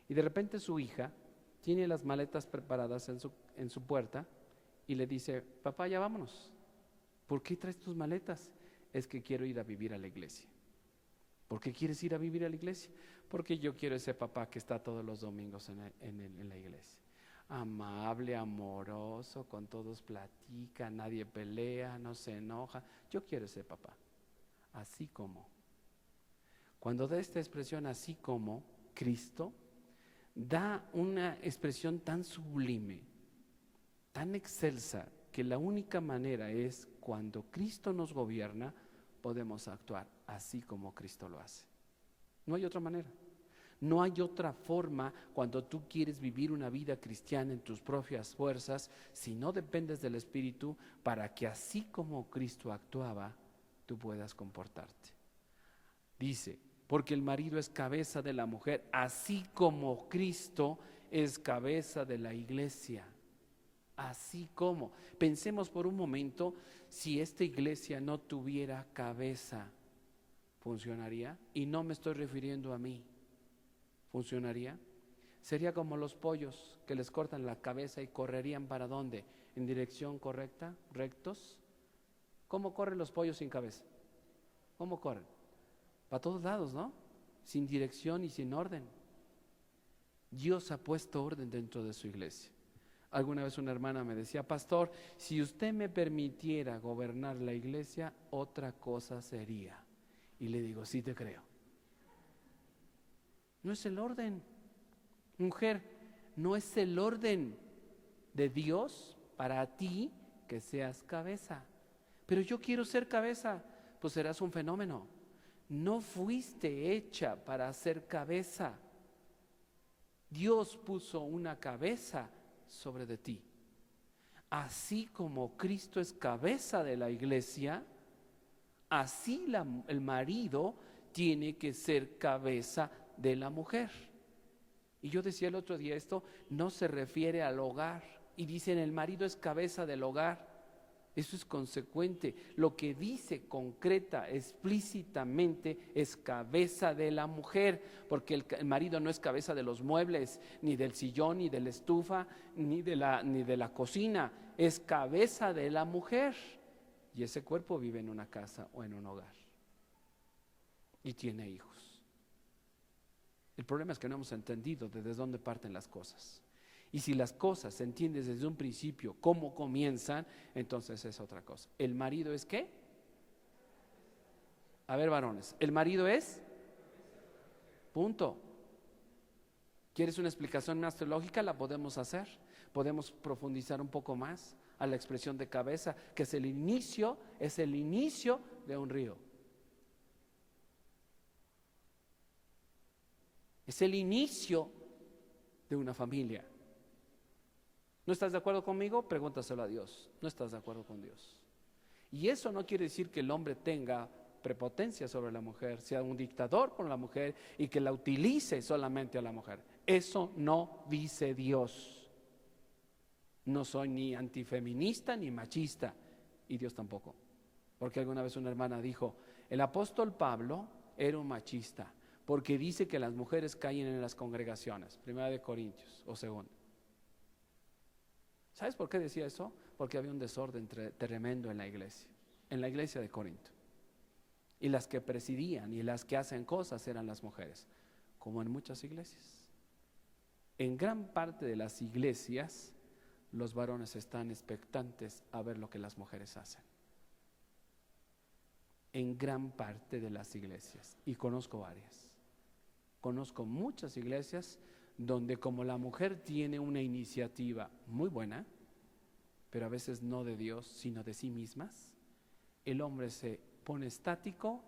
y de repente su hija tiene las maletas preparadas en su puerta y le dice, papá, ya vámonos. ¿Por qué traes tus maletas? Es que quiero ir a vivir a la iglesia. ¿Por qué quieres ir a vivir a la iglesia? Porque yo quiero ese papá que está todos los domingos en la iglesia. Amable, amoroso, con todos platica, nadie pelea, no se enoja. Yo quiero ese papá. Así como. Cuando da esta expresión así como, Cristo da una expresión tan sublime, tan excelsa, que la única manera es cuando Cristo nos gobierna, podemos actuar así como Cristo lo hace. No hay otra manera. No hay otra forma cuando tú quieres vivir una vida cristiana en tus propias fuerzas, si no dependes del Espíritu, para que así como Cristo actuaba, tú puedas comportarte. Dice, porque el marido es cabeza de la mujer, así como Cristo es cabeza de la iglesia. Así como. Pensemos por un momento, si esta iglesia no tuviera cabeza, ¿funcionaría? Y no me estoy refiriendo a mí. ¿Funcionaría? Sería como los pollos que les cortan la cabeza y correrían ¿para dónde? ¿En dirección correcta? ¿Rectos? ¿Cómo corren los pollos sin cabeza? ¿Cómo corren? Para todos lados, ¿no? Sin dirección y sin orden. Dios ha puesto orden dentro de su iglesia. Alguna vez una hermana me decía: pastor, si usted me permitiera gobernar la iglesia, otra cosa sería. Y le digo: sí te creo. No es el orden. Mujer, no es el orden de Dios para ti que seas cabeza. Pero yo quiero ser cabeza. Pues serás un fenómeno. No fuiste hecha para ser cabeza. Dios puso una cabeza sobre de ti. Así como Cristo es cabeza de la iglesia, así el marido tiene que ser cabeza de la mujer. Y yo decía el otro día, esto no se refiere al hogar. Y dicen: el marido es cabeza del hogar. Eso es consecuente. Lo que dice concreta, explícitamente, es cabeza de la mujer, porque el marido no es cabeza de los muebles, ni del sillón, ni de la estufa, ni de la cocina. Es cabeza de la mujer. Y ese cuerpo vive en una casa o en un hogar. Y tiene hijos. El problema es que no hemos entendido desde dónde parten las cosas. Y si las cosas se entienden desde un principio, cómo comienzan, entonces es otra cosa. ¿El marido es qué? A ver, varones, ¿el marido es? Punto. ¿Quieres una explicación más teológica? La podemos hacer. Podemos profundizar un poco más a la expresión de cabeza, que es el inicio de un río. Es el inicio de una familia. ¿No estás de acuerdo conmigo? Pregúntaselo a Dios. ¿No estás de acuerdo con Dios? Y eso no quiere decir que el hombre tenga prepotencia sobre la mujer, sea un dictador con la mujer y que la utilice solamente a la mujer. Eso no dice Dios. No soy ni antifeminista ni machista, y Dios tampoco. Porque alguna vez una hermana dijo: el apóstol Pablo era un machista, porque dice que las mujeres caen en las congregaciones, 1 Corintios o 2. ¿Sabes por qué decía eso? Porque había un desorden tremendo en la iglesia de Corinto. Y las que presidían y las que hacen cosas eran las mujeres, como en muchas iglesias. En gran parte de las iglesias, los varones están expectantes a ver lo que las mujeres hacen. En gran parte de las iglesias, y conozco varias. Conozco muchas iglesias donde, como la mujer tiene una iniciativa muy buena, pero a veces no de Dios, sino de sí mismas, el hombre se pone estático,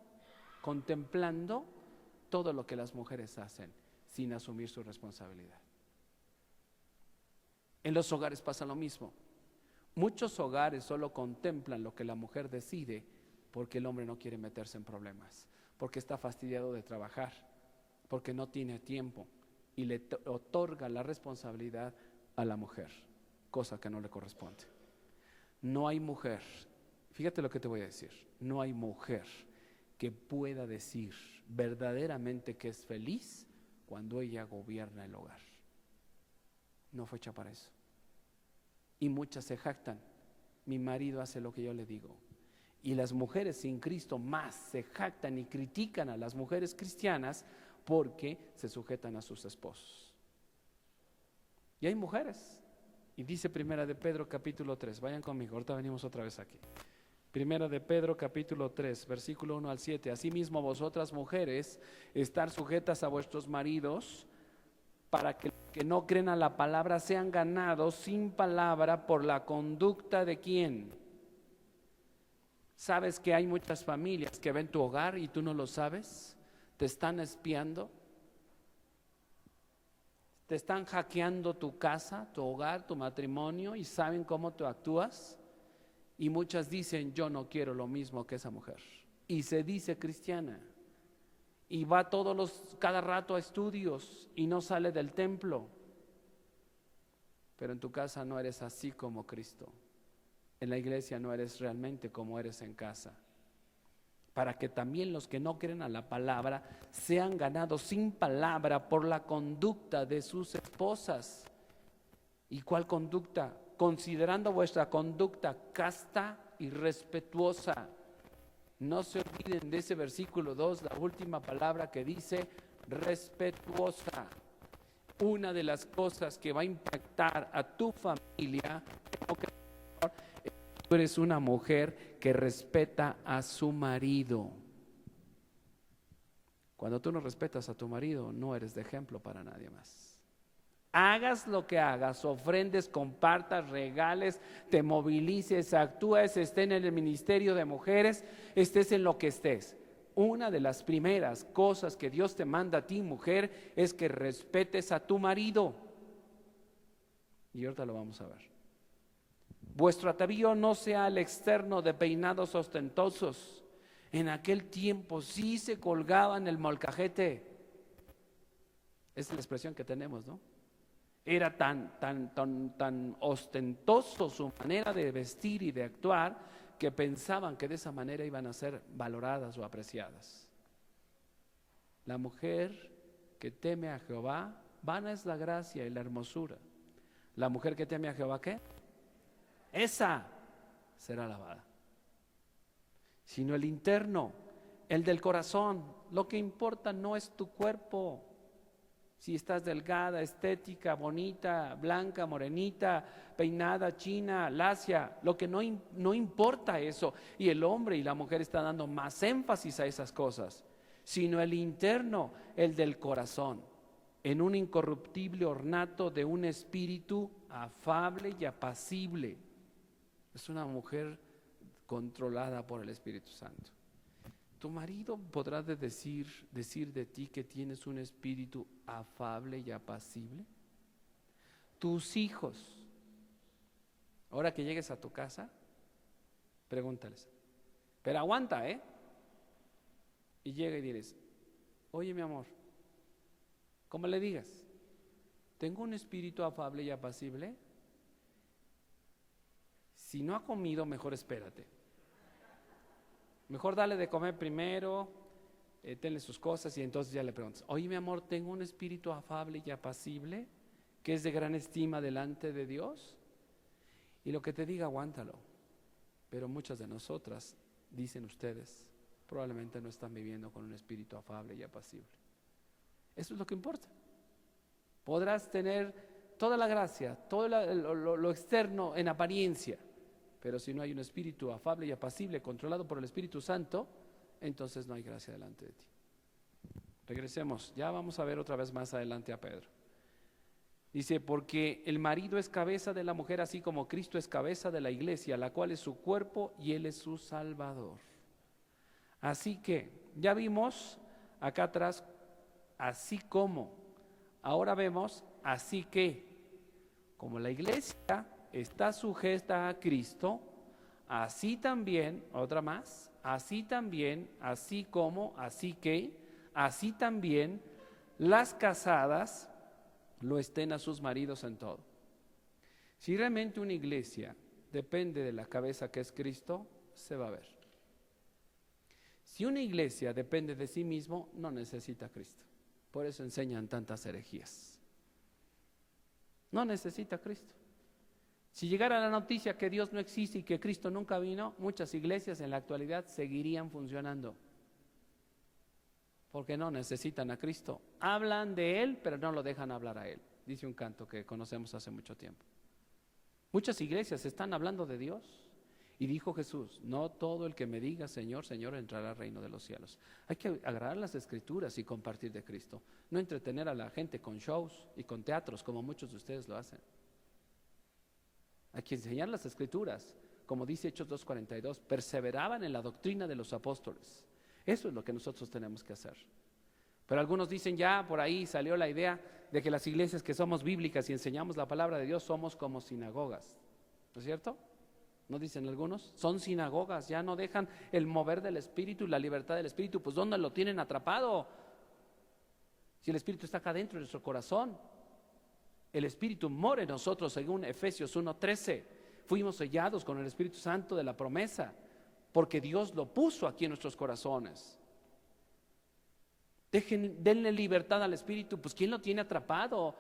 contemplando todo lo que las mujeres hacen, sin asumir su responsabilidad. En los hogares pasa lo mismo. Muchos hogares solo contemplan lo que la mujer decide, porque el hombre no quiere meterse en problemas, porque está fastidiado de trabajar, porque no tiene tiempo, y le otorga la responsabilidad a la mujer, cosa que no le corresponde. No hay mujer, fíjate lo que te voy a decir, no hay mujer que pueda decir verdaderamente que es feliz cuando ella gobierna el hogar. No fue hecha para eso. Y muchas se jactan: mi marido hace lo que yo le digo. Y las mujeres sin Cristo más se jactan y critican a las mujeres cristianas porque se sujetan a sus esposos. Y hay mujeres, y dice 1 de Pedro capítulo 3, vayan conmigo, ahorita venimos otra vez aquí. 1 de Pedro capítulo 3, versículo 1 al 7. Asimismo vosotras mujeres, estar sujetas a vuestros maridos, para que no creen a la palabra sean ganados sin palabra por la conducta de ¿quién? ¿Sabes que hay muchas familias que ven tu hogar y tú no lo sabes? Te están espiando, te están hackeando tu casa, tu hogar, tu matrimonio, y saben cómo tú actúas. Y muchas dicen: yo no quiero lo mismo que esa mujer, y se dice cristiana, y va cada rato a estudios y no sale del templo. Pero en tu casa no eres así como Cristo. En la iglesia no eres realmente como eres en casa. para que también los que no creen a la palabra sean ganados sin palabra por la conducta de sus esposas. ¿Y cuál conducta? Considerando vuestra conducta casta y respetuosa. No se olviden de ese versículo 2, la última palabra que dice respetuosa. Una de las cosas que va a impactar a tu familia, tú eres una mujer que respeta a su marido. Cuando tú no respetas a tu marido, no eres de ejemplo para nadie más. Hagas lo que hagas, ofrendes, compartas, regales, te movilices, actúes, estés en el ministerio de mujeres, estés en lo que estés. Una de las primeras cosas que Dios te manda a ti, mujer, es que respetes a tu marido. Y ahorita lo vamos a ver. Vuestro atavío no sea al externo de peinados ostentosos. En aquel tiempo sí se colgaban el molcajete. Esa es la expresión que tenemos, ¿no? Era tan ostentoso su manera de vestir y de actuar que pensaban que de esa manera iban a ser valoradas o apreciadas. La mujer que teme a Jehová, vana es la gracia y la hermosura. La mujer que teme a Jehová, ¿qué? Esa será alabada. Sino el interno, el del corazón. Lo que importa no es tu cuerpo. Si estás delgada, estética, bonita, blanca, morenita, peinada, china, lacia, lo que no importa eso. Y el hombre y la mujer están dando más énfasis a esas cosas. Sino el interno, el del corazón, en un incorruptible ornato de un espíritu afable y apacible. Es una mujer controlada por el Espíritu Santo. Tu marido podrá decir de ti que tienes un espíritu afable y apacible. Tus hijos, ahora que llegues a tu casa, pregúntales, pero aguanta, y llega y diles, oye mi amor, ¿cómo le digas? ¿Tengo un espíritu afable y apacible? Si no ha comido, mejor espérate. Mejor dale de comer primero, tenle sus cosas y entonces ya le preguntas, oye mi amor, ¿tengo un espíritu afable y apacible que es de gran estima delante de Dios? Y lo que te diga, aguántalo. Pero muchas de nosotras, dicen ustedes, probablemente no están viviendo con un espíritu afable y apacible. Eso es lo que importa. Podrás tener toda la gracia, todo lo externo en apariencia, pero si no hay un espíritu afable y apacible controlado por el Espíritu Santo, entonces no hay gracia delante de ti. Regresemos, ya vamos a ver otra vez más adelante a Pedro. Dice, porque el marido es cabeza de la mujer, así como Cristo es cabeza de la iglesia, la cual es su cuerpo y Él es su Salvador. Así que, ya vimos acá atrás, así como, ahora vemos, así que, como la iglesia está sujeta a Cristo, así también, otra más, así también, así como, así que, así también las casadas lo estén a sus maridos en todo. Si realmente una iglesia depende de la cabeza que es Cristo, se va a ver. Si una iglesia depende de sí mismo, no necesita a Cristo. Por eso enseñan tantas herejías. No necesita a Cristo. Si llegara la noticia que Dios no existe y que Cristo nunca vino, muchas iglesias en la actualidad seguirían funcionando. Porque no necesitan a Cristo. Hablan de Él, pero no lo dejan hablar a Él. Dice un canto que conocemos hace mucho tiempo. Muchas iglesias están hablando de Dios. Y dijo Jesús, no todo el que me diga Señor, Señor entrará al reino de los cielos. Hay que agarrar las escrituras y compartir de Cristo. No entretener a la gente con shows y con teatros como muchos de ustedes lo hacen. Hay que enseñar las escrituras, como dice Hechos 2:42, perseveraban en la doctrina de los apóstoles. Eso es lo que nosotros tenemos que hacer. Pero algunos dicen ya, por ahí salió la idea de que las iglesias que somos bíblicas y enseñamos la palabra de Dios somos como sinagogas. ¿No es cierto? ¿No dicen algunos? Son sinagogas, ya no dejan el mover del Espíritu y la libertad del Espíritu. Pues ¿dónde lo tienen atrapado? Si el Espíritu está acá dentro de nuestro corazón. El Espíritu mora en nosotros, según Efesios 1:13. Fuimos sellados con el Espíritu Santo de la promesa. porque Dios lo puso aquí en nuestros corazones. Denle libertad al espíritu, pues ¿quién lo tiene atrapado?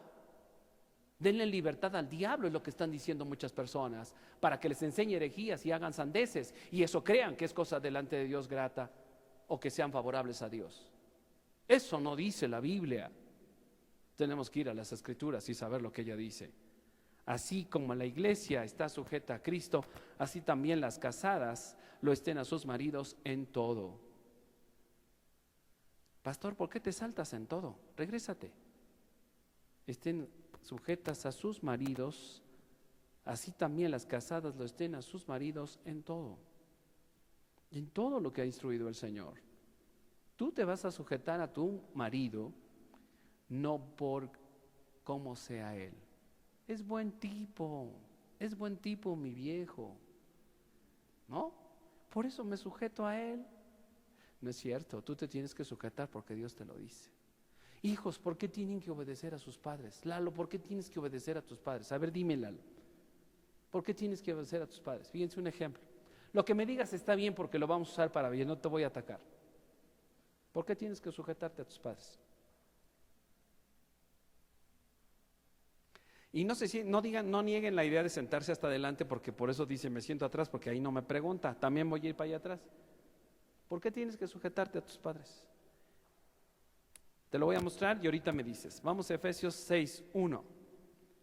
Denle libertad al diablo, es lo que están diciendo muchas personas, para que les enseñe herejías y hagan sandeces, y eso crean que es cosa delante de Dios grata, o que sean favorables a Dios. Eso no dice la Biblia. Tenemos que ir a las Escrituras y saber lo que ella dice. Así como la iglesia está sujeta a Cristo, así también las casadas lo estén a sus maridos en todo. Pastor, ¿por qué te saltas en todo? Regrésate. Estén sujetas a sus maridos, así también las casadas lo estén a sus maridos en todo. En todo lo que ha instruido el Señor. Tú te vas a sujetar a tu marido, no por cómo sea él. Es buen tipo mi viejo, ¿no? Por eso me sujeto a él. No es cierto, tú te tienes que sujetar porque Dios te lo dice. Hijos, ¿por qué tienen que obedecer a sus padres? Lalo, ¿por qué tienes que obedecer a tus padres? A ver, dime, Lalo, ¿por qué tienes que obedecer a tus padres? Fíjense un ejemplo. Lo que me digas está bien porque lo vamos a usar para bien, no te voy a atacar. ¿Por qué tienes que sujetarte a tus padres? Y no nieguen la idea de sentarse hasta adelante, porque por eso dice me siento atrás, porque ahí no me pregunta, también voy a ir para allá atrás. ¿Por qué tienes que sujetarte a tus padres? Te lo voy a mostrar y ahorita me dices. Vamos a Efesios 6:1.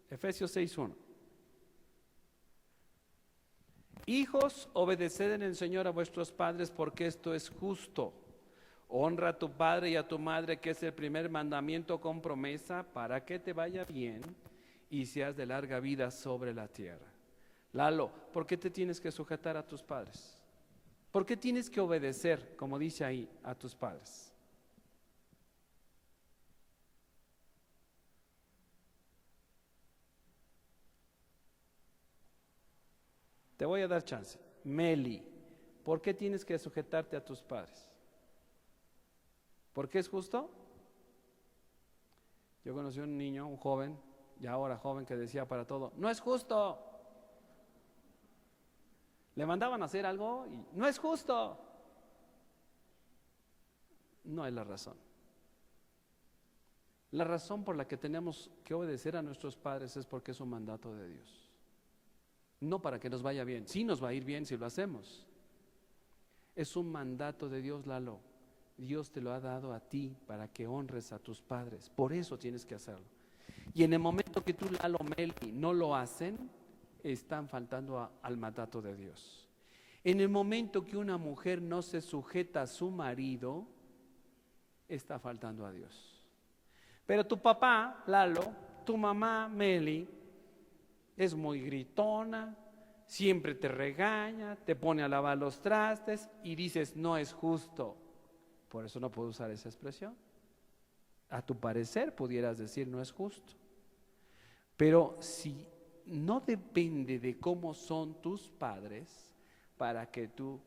Efesios 6:1. Hijos, obedeced en el Señor a vuestros padres, porque esto es justo. Honra a tu padre y a tu madre, que es el primer mandamiento con promesa, para que te vaya bien y seas de larga vida sobre la tierra. Lalo, ¿por qué te tienes que sujetar a tus padres? ¿Por qué tienes que obedecer, como dice ahí, a tus padres? Te voy a dar chance. Meli, ¿por qué tienes que sujetarte a tus padres? ¿Por qué es justo? Yo conocí a un niño, un joven, y ahora joven, que decía para todo, no es justo. Le mandaban a hacer algo y no es justo. No es la razón. La razón por la que tenemos que obedecer a nuestros padres es porque es un mandato de Dios. No para que nos vaya bien. Sí nos va a ir bien si lo hacemos. Es un mandato de Dios, Lalo. Dios te lo ha dado a ti para que honres a tus padres. Por eso tienes que hacerlo. Y en el momento que tú, Lalo, Meli, no lo hacen, están faltando al mandato de Dios. En el momento que una mujer no se sujeta a su marido, está faltando a Dios. Pero tu papá, Lalo, tu mamá, Meli, es muy gritona, siempre te regaña, te pone a lavar los trastes y dices, no es justo. Por eso no puedo usar esa expresión. A tu parecer pudieras decir, no es justo. Pero si no depende de cómo son tus padres, para que tú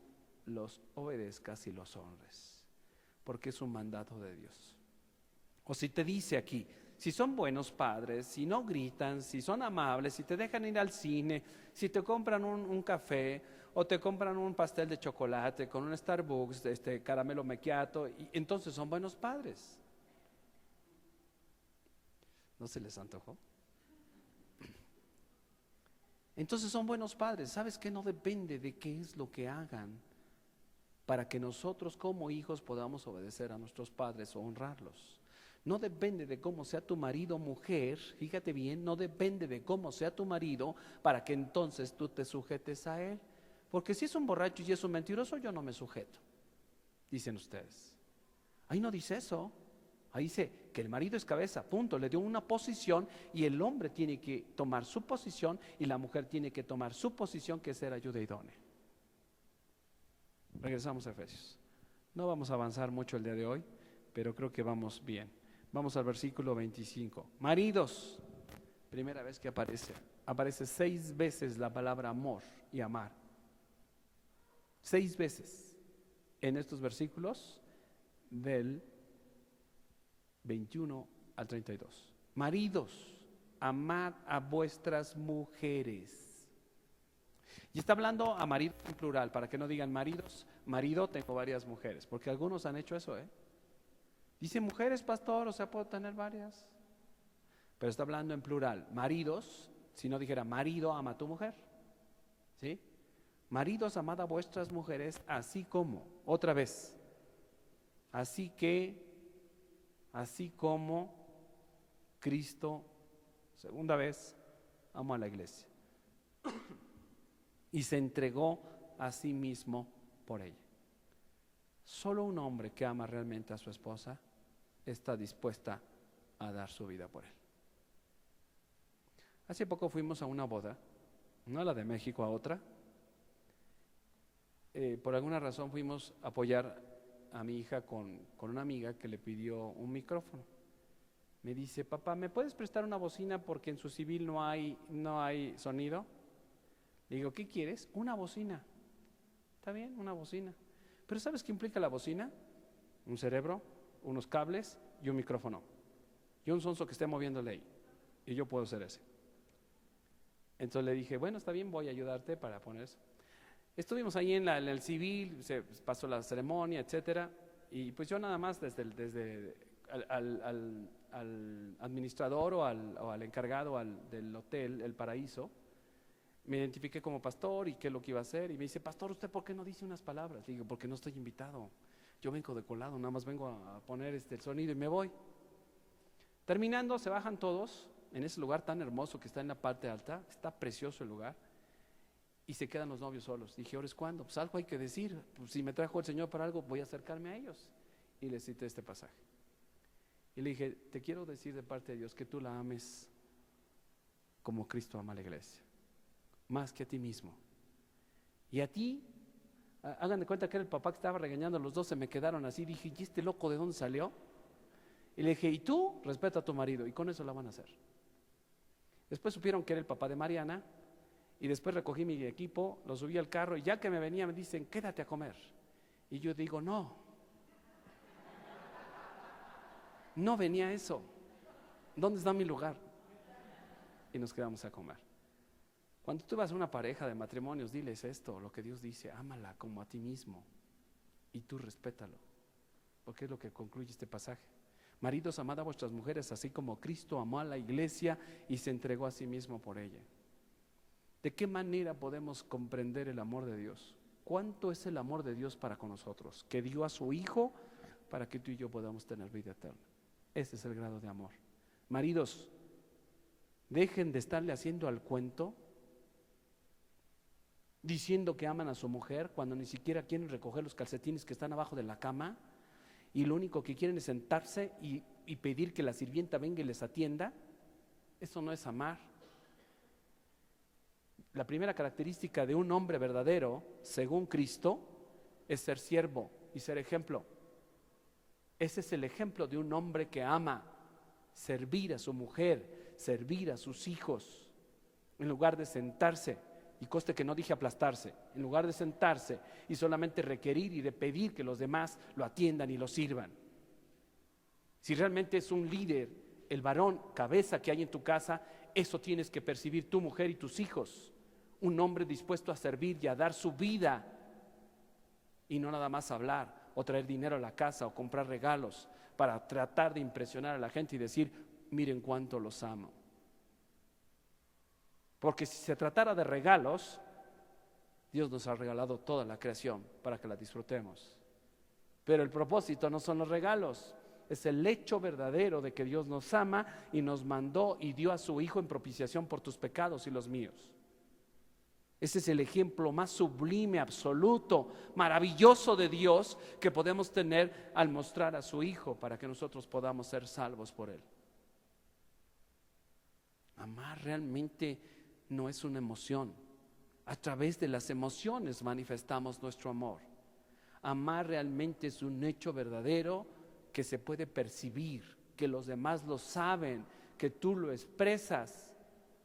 los obedezcas y los honres, porque es un mandato de Dios. O si te dice aquí, si son buenos padres, si no gritan, si son amables, si te dejan ir al cine, si te compran un café o te compran un pastel de chocolate con un Starbucks, caramelo macchiato, y entonces son buenos padres. ¿No se les antojó? Entonces son buenos padres. ¿Sabes qué? No depende de qué es lo que hagan para que nosotros como hijos podamos obedecer a nuestros padres o honrarlos. No depende de cómo sea tu marido o mujer, fíjate bien, no depende de cómo sea tu marido para que entonces tú te sujetes a él. Porque si es un borracho y es un mentiroso, yo no me sujeto, dicen ustedes. Ahí no dice eso. Ahí dice que el marido es cabeza, punto. Le dio una posición y el hombre tiene que tomar su posición y la mujer tiene que tomar su posición, que es ser ayuda idónea. Regresamos a Efesios. No vamos a avanzar mucho el día de hoy, pero creo que vamos bien. Vamos al versículo 25. Maridos, primera vez que aparece 6 veces la palabra amor y amar. 6 veces en estos versículos del 21 al 32. Maridos, amad a vuestras mujeres. Y está hablando a marido en plural, para que no digan maridos, marido, tengo varias mujeres, porque algunos han hecho eso, ¿eh? Dice mujeres, pastor, o sea, puedo tener varias. Pero está hablando en plural. Maridos, si no dijera marido, ama a tu mujer. ¿Sí? Maridos, amad a vuestras mujeres, así como, otra vez, así como Cristo, segunda vez, amó a la iglesia y se entregó a sí mismo por ella. Solo un hombre que ama realmente a su esposa está dispuesta a dar su vida por él. Hace poco fuimos a una boda, no a la de México, a otra. Por alguna razón fuimos a apoyar a mi hija con una amiga que le pidió un micrófono. Me dice, papá, ¿me puedes prestar una bocina porque en su civil no hay sonido? Le digo, ¿qué quieres? Una bocina. Está bien, una bocina. Pero ¿sabes qué implica la bocina? Un cerebro, unos cables y un micrófono. Y un sonso que esté moviéndole ahí. Y yo puedo ser ese. Entonces le dije, bueno, está bien, voy a ayudarte para poner eso. Estuvimos ahí en el civil, se pasó la ceremonia, etcétera. Y pues yo nada más desde al administrador o al encargado del hotel, El Paraíso, me identifiqué como pastor y qué es lo que iba a hacer. Y me dice, pastor, ¿usted por qué no dice unas palabras? Le digo, porque no estoy invitado. Yo vengo de colado, nada más vengo a poner el sonido y me voy. Terminando, se bajan todos en ese lugar tan hermoso que está en la parte alta. Está precioso el lugar. Y se quedan los novios solos. Dije, ¿ahora es cuándo? Pues algo hay que decir. Pues si me trajo el Señor para algo, voy a acercarme a ellos. Y les cité este pasaje. Y le dije, te quiero decir de parte de Dios que tú la ames como Cristo ama a la iglesia, más que a ti mismo. Y a ti, hagan de cuenta que era el papá que estaba regañando, los dos se me quedaron así. Dije, ¿y este loco de dónde salió? Y le dije, y tú respeta a tu marido, y con eso la van a hacer. Después supieron que era el papá de Mariana, y después recogí mi equipo, lo subí al carro, y ya que me venía me dicen, quédate a comer. Y yo digo, no venía eso. ¿Dónde está mi lugar? Y nos quedamos a comer. Cuando tú vas a una pareja de matrimonios, diles esto, lo que Dios dice, ámala como a ti mismo y tú respétalo, porque es lo que concluye este pasaje. Maridos, amad a vuestras mujeres así como Cristo amó a la iglesia y se entregó a sí mismo por ella. ¿De qué manera podemos comprender el amor de Dios? ¿Cuánto es el amor de Dios para con nosotros? Que dio a su Hijo para que tú y yo podamos tener vida eterna. Ese es el grado de amor. Maridos, dejen de estarle haciendo al cuento, diciendo que aman a su mujer cuando ni siquiera quieren recoger los calcetines que están abajo de la cama y lo único que quieren es sentarse y pedir que la sirvienta venga y les atienda. Eso no es amar. La primera característica de un hombre verdadero, según Cristo, es ser siervo y ser ejemplo. Ese es el ejemplo de un hombre que ama, servir a su mujer, servir a sus hijos, en lugar de sentarse, y conste que no dije aplastarse, en lugar de sentarse y solamente requerir y de pedir que los demás lo atiendan y lo sirvan. Si realmente es un líder, el varón, cabeza que hay en tu casa, eso tienes que percibir tu mujer y tus hijos. Un hombre dispuesto a servir y a dar su vida y no nada más hablar o traer dinero a la casa o comprar regalos para tratar de impresionar a la gente y decir, miren cuánto los amo. Porque si se tratara de regalos, Dios nos ha regalado toda la creación para que la disfrutemos. Pero el propósito no son los regalos, es el hecho verdadero de que Dios nos ama y nos mandó y dio a su Hijo en propiciación por tus pecados y los míos. Ese es el ejemplo más sublime, absoluto, maravilloso de Dios que podemos tener al mostrar a su Hijo para que nosotros podamos ser salvos por Él. Amar realmente no es una emoción. A través de las emociones manifestamos nuestro amor. Amar realmente es un hecho verdadero que se puede percibir, que los demás lo saben, que tú lo expresas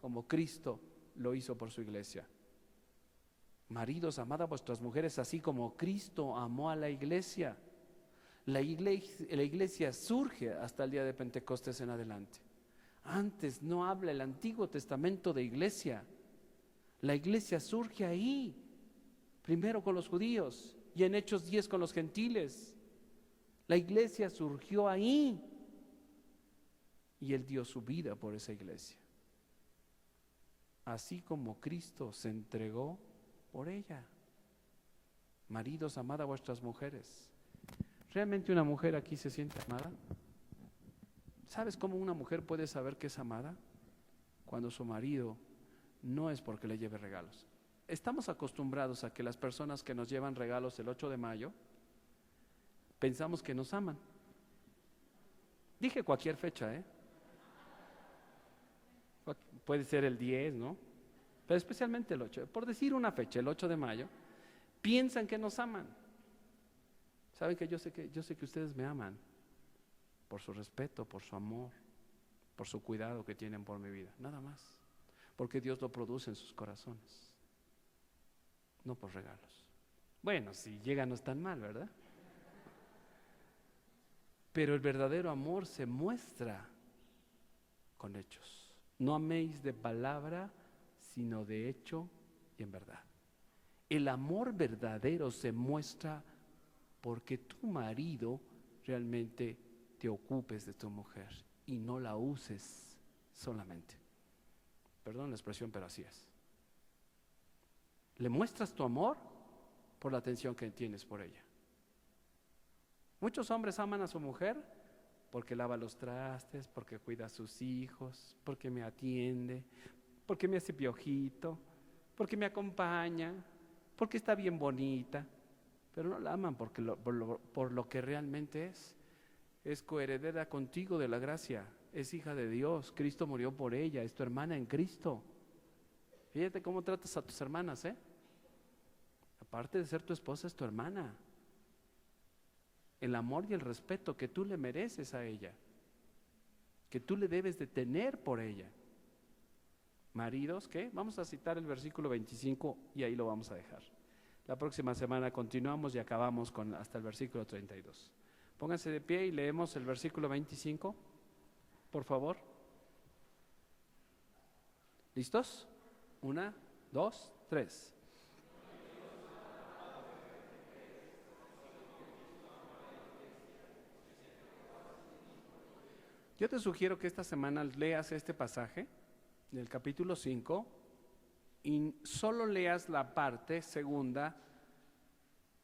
como Cristo lo hizo por su iglesia. Maridos, amad a vuestras mujeres así como Cristo amó a la iglesia. La iglesia surge hasta el día de Pentecostés en adelante. Antes no habla el Antiguo Testamento de iglesia. La iglesia surge ahí, primero con los judíos y en Hechos 10 con los gentiles. La iglesia surgió ahí y Él dio su vida por esa iglesia. Así como Cristo se entregó por ella. Maridos, amad a vuestras mujeres. ¿Realmente una mujer aquí se siente amada? ¿Sabes cómo una mujer puede saber que es amada? Cuando su marido no es porque le lleve regalos. Estamos acostumbrados a que las personas que nos llevan regalos el 8 de mayo, pensamos que nos aman. Dije cualquier fecha, puede ser el 10, ¿no? Pero especialmente el 8. Por decir una fecha, el 8 de mayo, piensan que nos aman. Saben que yo sé que ustedes me aman por su respeto, por su amor, por su cuidado que tienen por mi vida, nada más. Porque Dios lo produce en sus corazones, no por regalos. Bueno, si llega no es tan mal, ¿verdad? Pero el verdadero amor se muestra con hechos. No améis de palabra, sino de hecho y en verdad. El amor verdadero se muestra porque tu marido realmente te ocupes de tu mujer y no la uses solamente. Perdón la expresión, pero así es. Le muestras tu amor por la atención que tienes por ella. Muchos hombres aman a su mujer porque lava los trastes, porque cuida a sus hijos, porque me atiende, porque me hace piojito, porque me acompaña, porque está bien bonita. Pero no la aman por lo que realmente es. Es coheredera contigo de la gracia, es hija de Dios, Cristo murió por ella, es tu hermana en Cristo. Fíjate cómo tratas a tus hermanas, aparte de ser tu esposa, es tu hermana. El amor y el respeto que tú le mereces a ella, que tú le debes de tener por ella. Maridos, ¿qué? Vamos a citar el versículo 25 y ahí lo vamos a dejar. La próxima semana continuamos y acabamos hasta el versículo 32. Pónganse de pie y leemos el versículo 25, por favor. ¿Listos? 1, 2, 3. Yo te sugiero que esta semana leas este pasaje del capítulo 5 y solo leas la parte segunda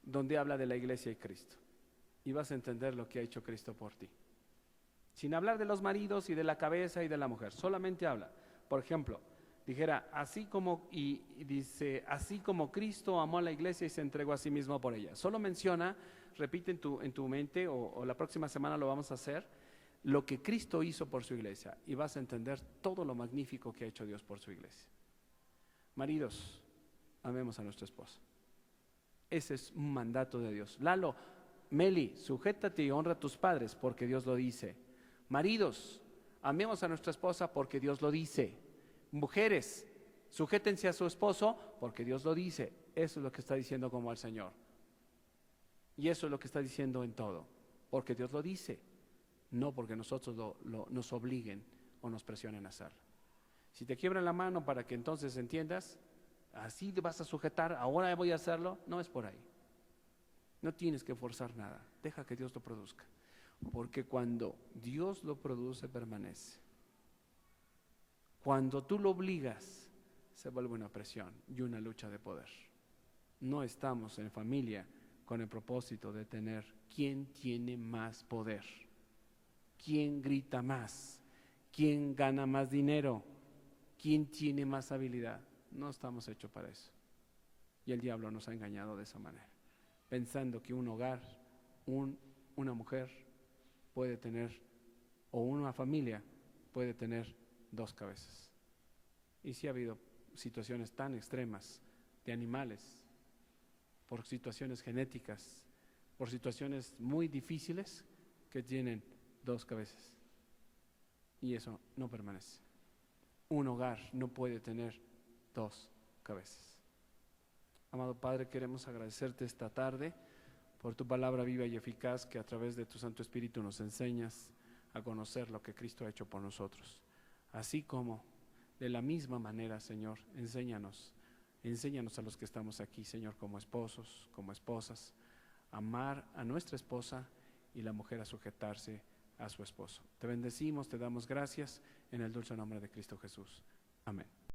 donde habla de la iglesia y Cristo. Y vas a entender lo que ha hecho Cristo por ti. Sin hablar de los maridos y de la cabeza y de la mujer, solamente habla. Por ejemplo, dijera, así como Cristo amó a la iglesia y se entregó a sí mismo por ella. Solo menciona, repite en tu mente, o la próxima semana lo vamos a hacer, lo que Cristo hizo por su iglesia. Y vas a entender todo lo magnífico que ha hecho Dios por su iglesia. Maridos, amemos a nuestra esposa. Ese es un mandato de Dios. Lalo, Meli, sujétate y honra a tus padres porque Dios lo dice. Maridos, amemos a nuestra esposa porque Dios lo dice. Mujeres, sujétense a su esposo porque Dios lo dice. Eso es lo que está diciendo como al Señor. Y eso es lo que está diciendo en todo, porque Dios lo dice, no porque nosotros nos obliguen o nos presionen a hacerlo. Si te quiebran la mano para que entonces entiendas, así te vas a sujetar, ahora voy a hacerlo, no es por ahí. No tienes que forzar nada, deja que Dios lo produzca. Porque cuando Dios lo produce, permanece. Cuando tú lo obligas, se vuelve una presión y una lucha de poder. No estamos en familia con el propósito de tener quién tiene más poder, quién grita más, quién gana más dinero, quién tiene más habilidad. No estamos hechos para eso. Y el diablo nos ha engañado de esa manera, pensando que un hogar, una mujer puede tener, o una familia puede tener dos cabezas. Y sí ha habido situaciones tan extremas de animales, por situaciones genéticas, por situaciones muy difíciles que tienen dos cabezas. Y eso no permanece. Un hogar no puede tener dos cabezas. Amado Padre, queremos agradecerte esta tarde por tu palabra viva y eficaz que a través de tu Santo Espíritu nos enseñas a conocer lo que Cristo ha hecho por nosotros. Así como de la misma manera, Señor, enséñanos Enséñanos a los que estamos aquí, Señor, como esposos, como esposas, amar a nuestra esposa y la mujer a sujetarse a su esposo. Te bendecimos, te damos gracias en el dulce nombre de Cristo Jesús. Amén.